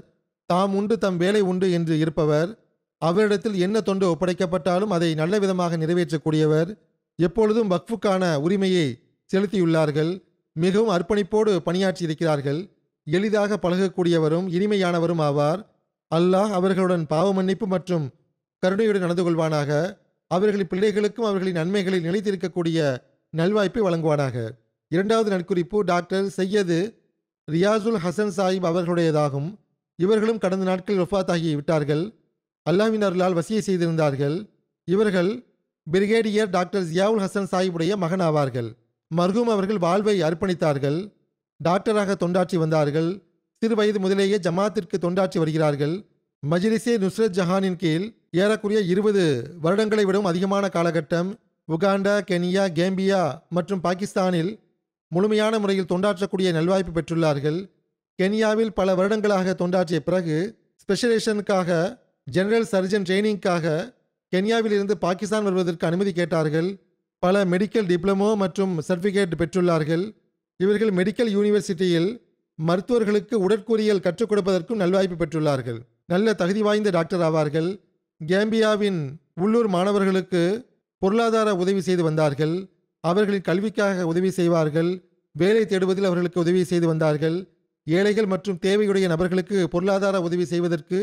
தாம் உண்டு தம் வேலை உண்டு என்று இருப்பவர். அவரிடத்தில் என்ன தொண்டு ஒப்படைக்கப்பட்டாலும் அதை நல்ல விதமாக நிறைவேற்றக்கூடியவர். எப்பொழுதும் வக்ஃபுக்கான உரிமையை செலுத்தியுள்ளார்கள். மிகவும் அர்ப்பணிப்போடு பணியாற்றியிருக்கிறார்கள். எளிதாக பழகக்கூடியவரும் இனிமையானவரும் ஆவார். அல்லாஹ் அவர்களுடன் பாவ மன்னிப்பு மற்றும் கருணையுடன் நடந்து கொள்வானாக. அவர்களின் பிள்ளைகளுக்கும் அவர்களின் நன்மைகளில் நிலைத்திருக்கக்கூடிய நல்வாய்ப்பை வழங்குவானாக. இரண்டாவது நற்குறிப்பு டாக்டர் சையது ரியாசுல் ஹசன் சாஹிப் அவர்களுடையதாகும். இவர்களும் கடந்த நாட்களில் வஃபாத்தாகி விட்டார்கள். அல்லாஹ்வின் அருளால் வசியை செய்திருந்தார்கள். இவர்கள் பிரிகேடியர் டாக்டர் ஜியாவுல் ஹசன் சாஹிபுடைய மகன் ஆவார்கள். மர்ஹூம் அவர்கள் வாழ்வை அர்ப்பணித்தார்கள். டாக்டராக தொண்டாற்றி வந்தார்கள். சிறு வயது முதலேயே ஜமாத்திற்கு தொண்டாற்றி வருகிறார்கள். மஜ்லிஸே நுஸ்ரத் ஜஹானின் கீழ் ஏறக்குறைய 20 வருடங்களை விடவும் அதிகமான காலகட்டம் உகாண்டா, கென்யா, கேம்பியா மற்றும் பாகிஸ்தானில் முழுமையான முறையில் தொண்டாற்றக்கூடிய நல்வாய்ப்பு பெற்றுள்ளார்கள். கென்யாவில் பல வருடங்களாக தொண்டாற்றிய பிறகு ஸ்பெஷலைசேஷனுக்காக ஜெனரல் சர்ஜன் ட்ரெயினிங்காக கென்யாவில் இருந்து பாகிஸ்தான் வருவதற்கு அனுமதி கேட்டார்கள். பல மெடிக்கல் டிப்ளமோ மற்றும் சர்டிஃபிகேட் பெற்றுள்ளார்கள். இவர்கள் மெடிக்கல் யூனிவர்சிட்டியில் மருத்துவர்களுக்கு உடற்கூறியல் கற்றுக் கொடுப்பதற்கும் நல்வாய்ப்பு பெற்றுள்ளார்கள். நல்ல தகுதி வாய்ந்த டாக்டர் ஆவார்கள். கேம்பியாவின் உள்ளூர் மாணவர்களுக்கு பொருளாதார உதவி செய்து வந்தார்கள். அவர்களின் கல்விக்காக உதவி செய்வார்கள். வேலை தேடுவதில் அவர்களுக்கு உதவி செய்து வந்தார்கள். ஏழைகள் மற்றும் தேவையுடைய நபர்களுக்கு பொருளாதார உதவி செய்வதற்கு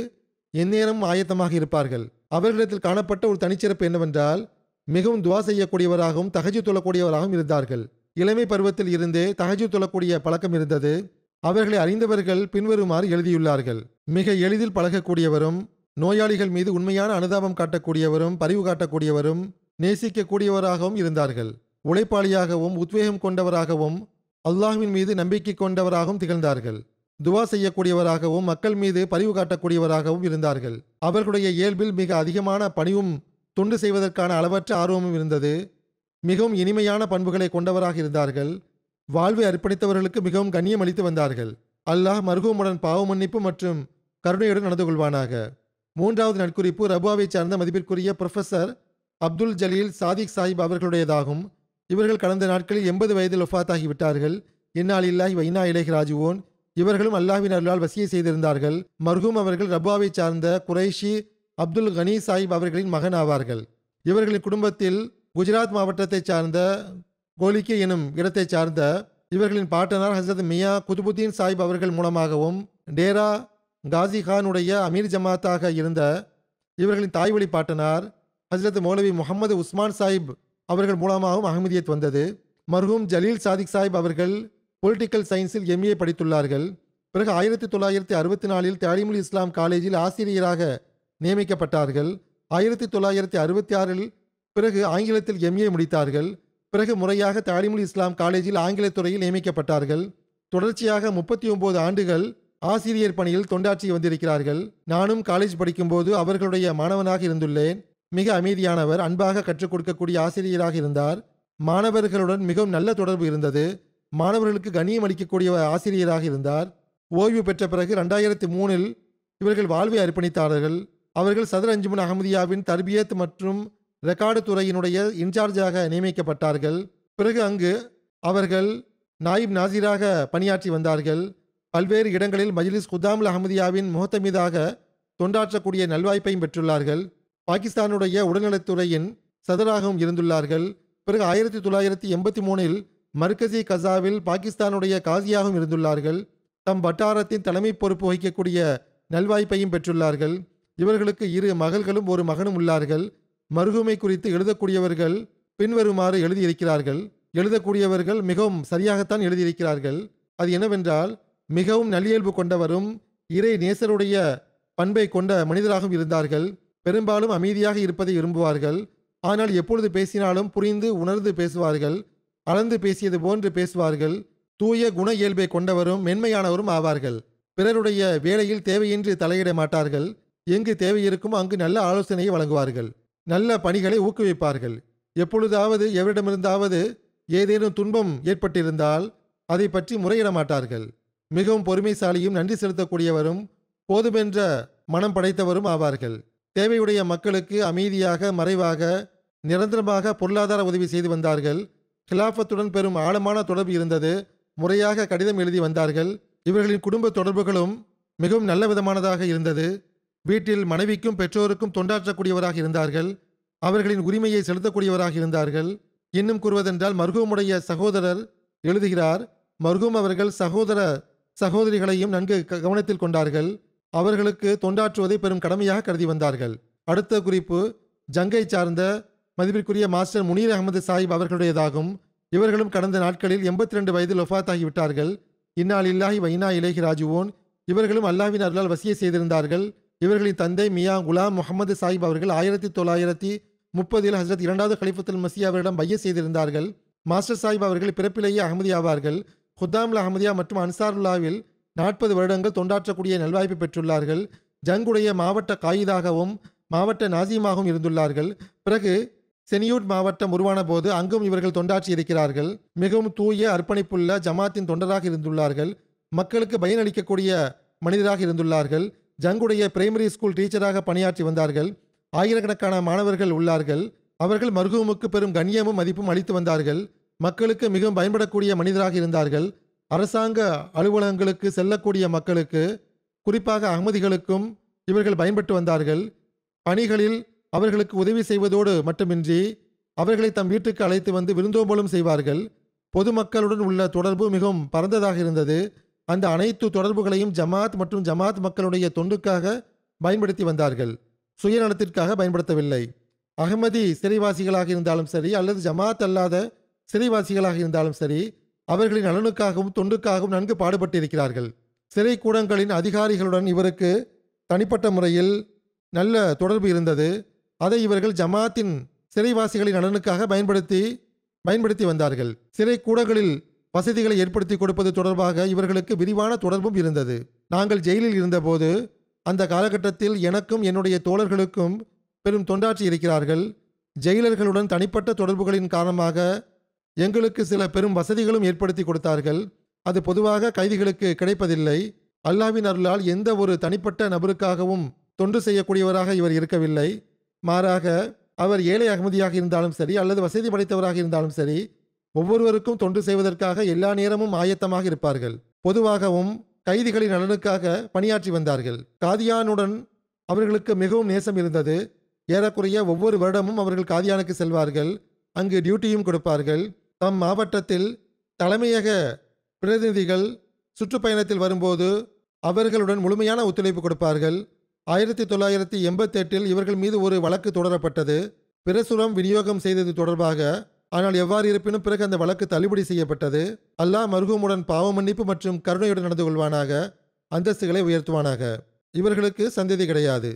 எந்நேரமும் ஆயத்தமாக இருப்பார்கள். அவர்களிடத்தில் காணப்பட்ட ஒரு தனிச்சிறப்பு என்னவென்றால் மிகவும் துவா செய்யக்கூடியவராகவும் தஹஜ்ஜுத் தொழக்கூடியவராகவும் இருந்தார்கள். இளமை பருவத்தில் இருந்தே தஹஜ்ஜுத் தொழக்கூடிய பழக்கம் இருந்தது. அவர்களை அறிந்தவர்கள் பின்வருமாறு எழுதியுள்ளார்கள். மிக எளிதில் பழகக்கூடியவரும், நோயாளிகள் மீது உண்மையான அனுதாபம் காட்டக்கூடியவரும், பரிவு காட்டக்கூடியவரும், நேசிக்கக்கூடியவராகவும் இருந்தார்கள். உழைப்பாளியாகவும் உத்வேகம் கொண்டவராகவும் அல்லாஹ்வின் மீது நம்பிக்கை கொண்டவராகவும் திகழ்ந்தார்கள். துவா செய்யக்கூடியவராகவும் மக்கள் மீது பரிவு காட்டக்கூடியவராகவும் இருந்தார்கள். அவர்களுடைய இயல்பில் மிக அதிகமான பணிவும் தொண்டு செய்வதற்கான அளவற்ற ஆர்வமும் இருந்தது. மிகவும் இனிமையான பண்புகளை கொண்டவராக இருந்தார்கள். வாழ்வை அர்ப்பணித்தவர்களுக்கு மிகவும் கண்ணியம் அளித்து வந்தார்கள். அல்லாஹ் மர்ஹூமுடன் பாவ மன்னிப்பு மற்றும் கருணையுடன் நடந்து கொள்வானாக. மூன்றாவது நட்குறிப்பு ரபுவாவை சார்ந்த மதிப்பிற்குரிய புரொஃபசர் அப்துல் ஜலீல் சாதிக் சாஹிப் அவர்களுடையதாகும். இவர்கள் கடந்த நாட்களில் 80 வயதில் வஃபாத்தாகி விட்டார்கள். இன்னா லில்லாஹி வ இன்னா இலைஹி ராஜிஊன். இவர்களும் அல்லாஹ்வின் அருளால் வசியை செய்திருந்தார்கள். மர்ஹூம் அவர்கள் ரபுவாவை சார்ந்த குறைஷி அப்துல் கனி சாஹிப் அவர்களின் மகன் ஆவார்கள். இவர்களின் குடும்பத்தில் குஜராத் மாவட்டத்தைச் சார்ந்த கோலிக்கி எனும் இடத்தைச் சார்ந்த இவர்களின் பாட்டனார் ஹசரத் மியா குதுபுத்தீன் சாஹிப் அவர்கள் மூலமாகவும் டேரா காசி கானுடைய அமீர் ஜமாத்தாக இருந்த இவர்களின் தாய்வழி பாட்டனார் ஹசரத் மௌலவி முகமது உஸ்மான் சாஹிப் அவர்கள் மூலமாகவும் அஹ்மதியத் வந்தது. மர்ஹூம் ஜலீல் சாதிக் சாஹிப் அவர்கள் பொலிட்டிக்கல் சயின்ஸில் எம்ஏ படித்துள்ளார்கள். பிறகு 1964 தாலிமுல் இஸ்லாம் காலேஜில் ஆசிரியராக நியமிக்கப்பட்டார்கள். 1966 பிறகு ஆங்கிலத்தில் எம்ஏ முடித்தார்கள். பிறகு முறையாக தாலிமுல் இஸ்லாம் காலேஜில் ஆங்கிலத் துறையில் நியமிக்கப்பட்டார்கள். தொடர்ச்சியாக 39 ஆண்டுகள் ஆசிரியர் பணியில் தொண்டாற்றி வந்திருக்கிறார்கள். நானும் காலேஜ் படிக்கும்போது அவர்களுடைய மாணவனாக இருந்துள்ளேன். மிக அமைதியானவர், அன்பாக கற்றுக் கொடுக்கக்கூடிய ஆசிரியராக இருந்தார். மாணவர்களுடன் மிகவும் நல்ல தொடர்பு இருந்தது. மாணவர்களுக்கு கண்ணியம் அளிக்கக்கூடிய ஆசிரியராக இருந்தார். ஓய்வு பெற்ற பிறகு 2003 இவர்கள் வாழ்வை அர்ப்பணித்தார்கள். அவர்கள் சதர் அஞ்சுமன் அஹமதியாவின் தர்பியத் மற்றும் ரெக்கார்டு துறையினுடைய இன்சார்ஜாக நியமிக்கப்பட்டார்கள். பிறகு அங்கு அவர்கள் நாயிப் நாசிராக பணியாற்றி வந்தார்கள். பல்வேறு இடங்களில் மஜ்லிஸ் குதாமுல் அஹமதியாவின் முஹத்தமீதாக தொண்டாற்றக்கூடிய நல்வாய்ப்பையும் பெற்றுள்ளார்கள். பாகிஸ்தானுடைய உடல்நலத்துறையின் சதராகவும் இருந்துள்ளார்கள். பிறகு 1983 மர்கசி கசாவில் பாகிஸ்தானுடைய காசியாகவும் இருந்துள்ளார்கள். தம் வட்டாரத்தின் தலைமை பொறுப்பு வகிக்கக்கூடிய நல்வாய்ப்பையும் பெற்றுள்ளார்கள். இவர்களுக்கு 2 மகள்களும் 1 மகனும் உள்ளார்கள். மர்ஹூமை குறித்து எழுதக்கூடியவர்கள் பின்வருமாறு எழுதியிருக்கிறார்கள். எழுதக்கூடியவர்கள் மிகவும் சரியாகத்தான் எழுதியிருக்கிறார்கள். அது என்னவென்றால் மிகவும் நல்லியல்பு கொண்டவரும் இறை நேசருடைய பண்பை கொண்ட மனிதராகவும் இருந்தார்கள். பெரும்பாலும் அமைதியாக இருப்பதை விரும்புவார்கள். ஆனால் எப்பொழுது பேசினாலும் புரிந்து உணர்ந்து பேசுவார்கள். அளந்து பேசியது போன்று பேசுவார்கள். தூய குண இயல்பை கொண்டவரும் மென்மையானவரும் ஆவார்கள். பிறருடைய வேலையில் தேவையின்றி தலையிட மாட்டார்கள். எங்கு தேவை இருக்குமோ அங்கு நல்ல ஆலோசனையை வழங்குவார்கள். நல்ல பணிகளை ஊக்குவிப்பார்கள். எப்பொழுதாவது எவரிடமிருந்தாவது ஏதேனும் துன்பம் ஏற்பட்டிருந்தால் அதை பற்றி முறையிட மாட்டார்கள். மிகவும் பொறுமைசாலியும் நன்றி செலுத்தக்கூடியவரும் போதுமென்ற மனம் படைத்தவரும் ஆவார்கள். தேவையுடைய மக்களுக்கு அமைதியாக மறைவாக நிரந்தரமாக பொருளாதார உதவி செய்து வந்தார்கள். கிலாஃபத்துடன் பெரும் ஆழமான தொடர்பு இருந்தது. முறையாக கடிதம் எழுதி வந்தார்கள். இவர்களின் குடும்ப தொடர்புகளும் மிகவும் நல்ல விதமானதாக இருந்தது. வீட்டில் மனைவிக்கும் பெற்றோருக்கும் தொண்டாற்றக்கூடியவராக இருந்தார்கள். அவர்களின் உரிமையை செலுத்தக்கூடியவராக இருந்தார்கள். இன்னும் கூறுவதென்றால் மர்ஹூமுடைய சகோதரர் எழுதுகிறார், மர்ஹூம் அவர்கள் சகோதர சகோதரிகளையும் நன்கு கவனத்தில் கொண்டார்கள். அவர்களுக்கு தொண்டாற்றுவதை பெரும் கடமையாக கருதி வந்தார்கள். அடுத்த குறிப்பு ஜங்கை சார்ந்த மதிப்பிற்குரிய மாஸ்டர் முனீர் அகமது சாஹிப் அவர்களுடையதாகும். இவர்களும் கடந்த நாட்களில் 82 வயதில் ஒஃபாத்தாகிவிட்டார்கள். இன்னா லில்லாஹி வ இன்னா இலைஹி ராஜிஊன். இவர்களும் அல்லாஹ்வின் அருளால் வசிய செய்திருந்தார்கள். இவர்களின் தந்தை மியா குலாம் முகமது சாஹிப் அவர்கள் 1930 ஹஜ்ரத் 2வது கலிஃபத்துல் மஸீஹ் அவரிடம் பைய செய்திருந்தார்கள். மாஸ்டர் சாஹிப் அவர்கள் பிறப்பிலேயே அகமதி ஆவார்கள். குத்தாமுல் அஹமதியா மற்றும் அன்சாருல்லாவில் 40 வருடங்கள் தொண்டாற்றக்கூடிய நல்வாய்ப்பு பெற்றுள்ளார்கள். ஜங்குடைய மாவட்ட காயிதாகவும் மாவட்ட நாசியமாகவும் இருந்துள்ளார்கள். பிறகு செனியூட் மாவட்டம் உருவான போது அங்கும் இவர்கள் தொண்டாற்றி இருக்கிறார்கள். மிகவும் தூய அர்ப்பணிப்புள்ள ஜமாத்தின் தொண்டராக இருந்துள்ளார்கள். மக்களுக்கு பயனளிக்கக்கூடிய மனிதராக இருந்துள்ளார்கள். ஜங்குடைய பிரைமரி ஸ்கூல் டீச்சராக பணியாற்றி வந்தார்கள். ஆயிரக்கணக்கான மாணவர்கள் உள்ளார்கள். அவர்கள் மர்ஹூமுக்கு பெரும் கண்ணியமும் மதிப்பும் அளித்து வந்தார்கள். மக்களுக்கு மிகவும் பயன்படக்கூடிய மனிதராக இருந்தார்கள். அரசாங்க அலுவலகங்களுக்கு செல்லக்கூடிய மக்களுக்கு, குறிப்பாக அகமதிகளுக்கும் இவர்கள் பயன்பட்டு வந்தார்கள். பணிகளில் அவர்களுக்கு உதவி செய்வதோடு மட்டுமின்றி அவர்களை தம் வீட்டுக்கு அழைத்து வந்து விருந்தோம்பலும் செய்வார்கள். பொதுமக்களுடன் உள்ள தொடர்பு மிகவும் பரந்ததாக இருந்தது. அந்த அனைத்து தொடர்புகளையும் ஜமாத் மற்றும் ஜமாத் மக்களுடைய தொண்டுக்காக பயன்படுத்தி வந்தார்கள். சுயநலத்திற்காக பயன்படுத்தவில்லை. அகமதி சிறைவாசிகளாக இருந்தாலும் சரி அல்லது ஜமாத் அல்லாத சிறைவாசிகளாக இருந்தாலும் சரி, அவர்களின் நலனுக்காகவும் தொண்டுக்காகவும் நன்கு பாடுபட்டிருக்கிறார்கள். சிறை கூடங்களின் அதிகாரிகளுடன் இவருக்கு தனிப்பட்ட முறையில் நல்ல தொடர்பு இருந்தது. அதை இவர்கள் ஜமாத்தின் சிறைவாசிகளின் நலனுக்காக பயன்படுத்தி வந்தார்கள். சிறை கூடங்களில் வசதிகளை ஏற்படுத்தி கொடுப்பது தொடர்பாக இவர்களுக்கு விரிவான தொடர்பும் இருந்தது. நாங்கள் ஜெயிலில் இருந்தபோது அந்த காலகட்டத்தில் எனக்கும் என்னுடைய தோழர்களுக்கும் பெரும் தொண்டாற்றி இருக்கிறார்கள். ஜெயிலர்களுடன் தனிப்பட்ட தொடர்புகளின் காரணமாக எங்களுக்கு சில பெரும் வசதிகளும் ஏற்படுத்தி கொடுத்தார்கள். அது பொதுவாக கைதிகளுக்கு கிடைப்பதில்லை. அல்லாஹ்வின் அருளால் எந்த ஒரு தனிப்பட்ட நபருக்காகவும் தொண்டு செய்யக்கூடியவராக இவர் இருக்கவில்லை. மாறாக அவர் ஏழை அகமதியாக இருந்தாலும் சரி அல்லது வசதி படைத்தவராக இருந்தாலும் சரி, ஒவ்வொருவருக்கும் தொண்டு செய்வதற்காக எல்லா நேரமும் ஆயத்தமாக இருப்பார்கள். பொதுவாகவும் கைதிகளின் நலனுக்காக பணியாற்றி வந்தார்கள். காதியானுடன் அவர்களுக்கு மிகவும் நேசம் இருந்தது. ஏறக்குறைய ஒவ்வொரு வருடமும் அவர்கள் காதியானுக்கு செல்வார்கள். அங்கு டியூட்டியும் கொடுப்பார்கள். தம் மாவட்டத்தில் தலைமையக பிரதிநிதிகள் சுற்றுப்பயணத்தில் வரும்போது அவர்களுடன் முழுமையான ஒத்துழைப்பு கொடுப்பார்கள். 1988 இவர்கள் மீது ஒரு வழக்கு தொடரப்பட்டது, பிரசுரம் விநியோகம் செய்தது தொடர்பாக. ஆனால் எவ்வாறு இருப்பினும் பிறகு அந்த வழக்கு தள்ளுபடி செய்யப்பட்டது. அல்லாஹ் மர்ஹூமுடன் பாவ மன்னிப்பு மற்றும் கருணையுடன் நடந்து கொள்வானாக, அந்தஸ்துகளை உயர்த்துவானாக. இவர்களுக்கு சந்ததி கிடையாது.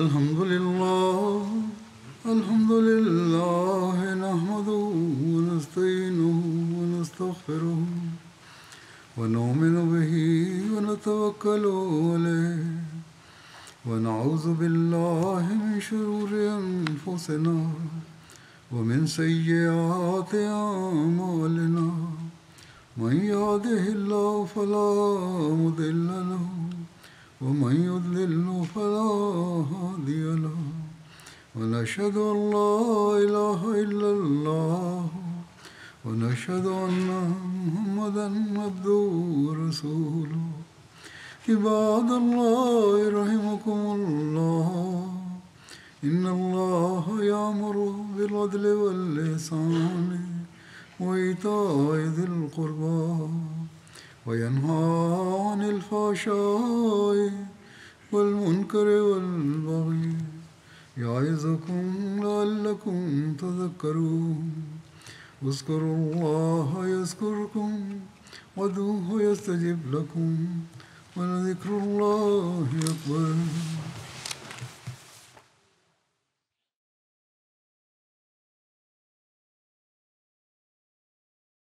அல்ஹம்துலில்லாஹ் நஹ்மதுஹு வ நஸ்தஈனுஹு வ நஸ்தக்ஃபிருஹு வ நு'மினு பிஹி வ நதவக்கலு அலைஹி வ நஊது பில்லாஹி மின் ஷுரூரி அன்ஃபுஸினா வ மின் ஸய்யிஆத்தி அஅமாலினா மன் யஹ்திஹில்லாஹு ஃபலா முதில்ல லஹு ومن يضلل فلا هادي له ونشهد أن لا إله إلا الله ونشهد أن محمدا عبده ورسوله عباد الله رحمكم الله إن الله يأمر بالعدل والإحسان وإيتاء ذي القربى وينهى عن الفحشاء والمنكر والبغي يعظكم لعلكم تذكرون اذكروا الله يذكركم وادعوه يستجب لكم ولذكر الله أكبر.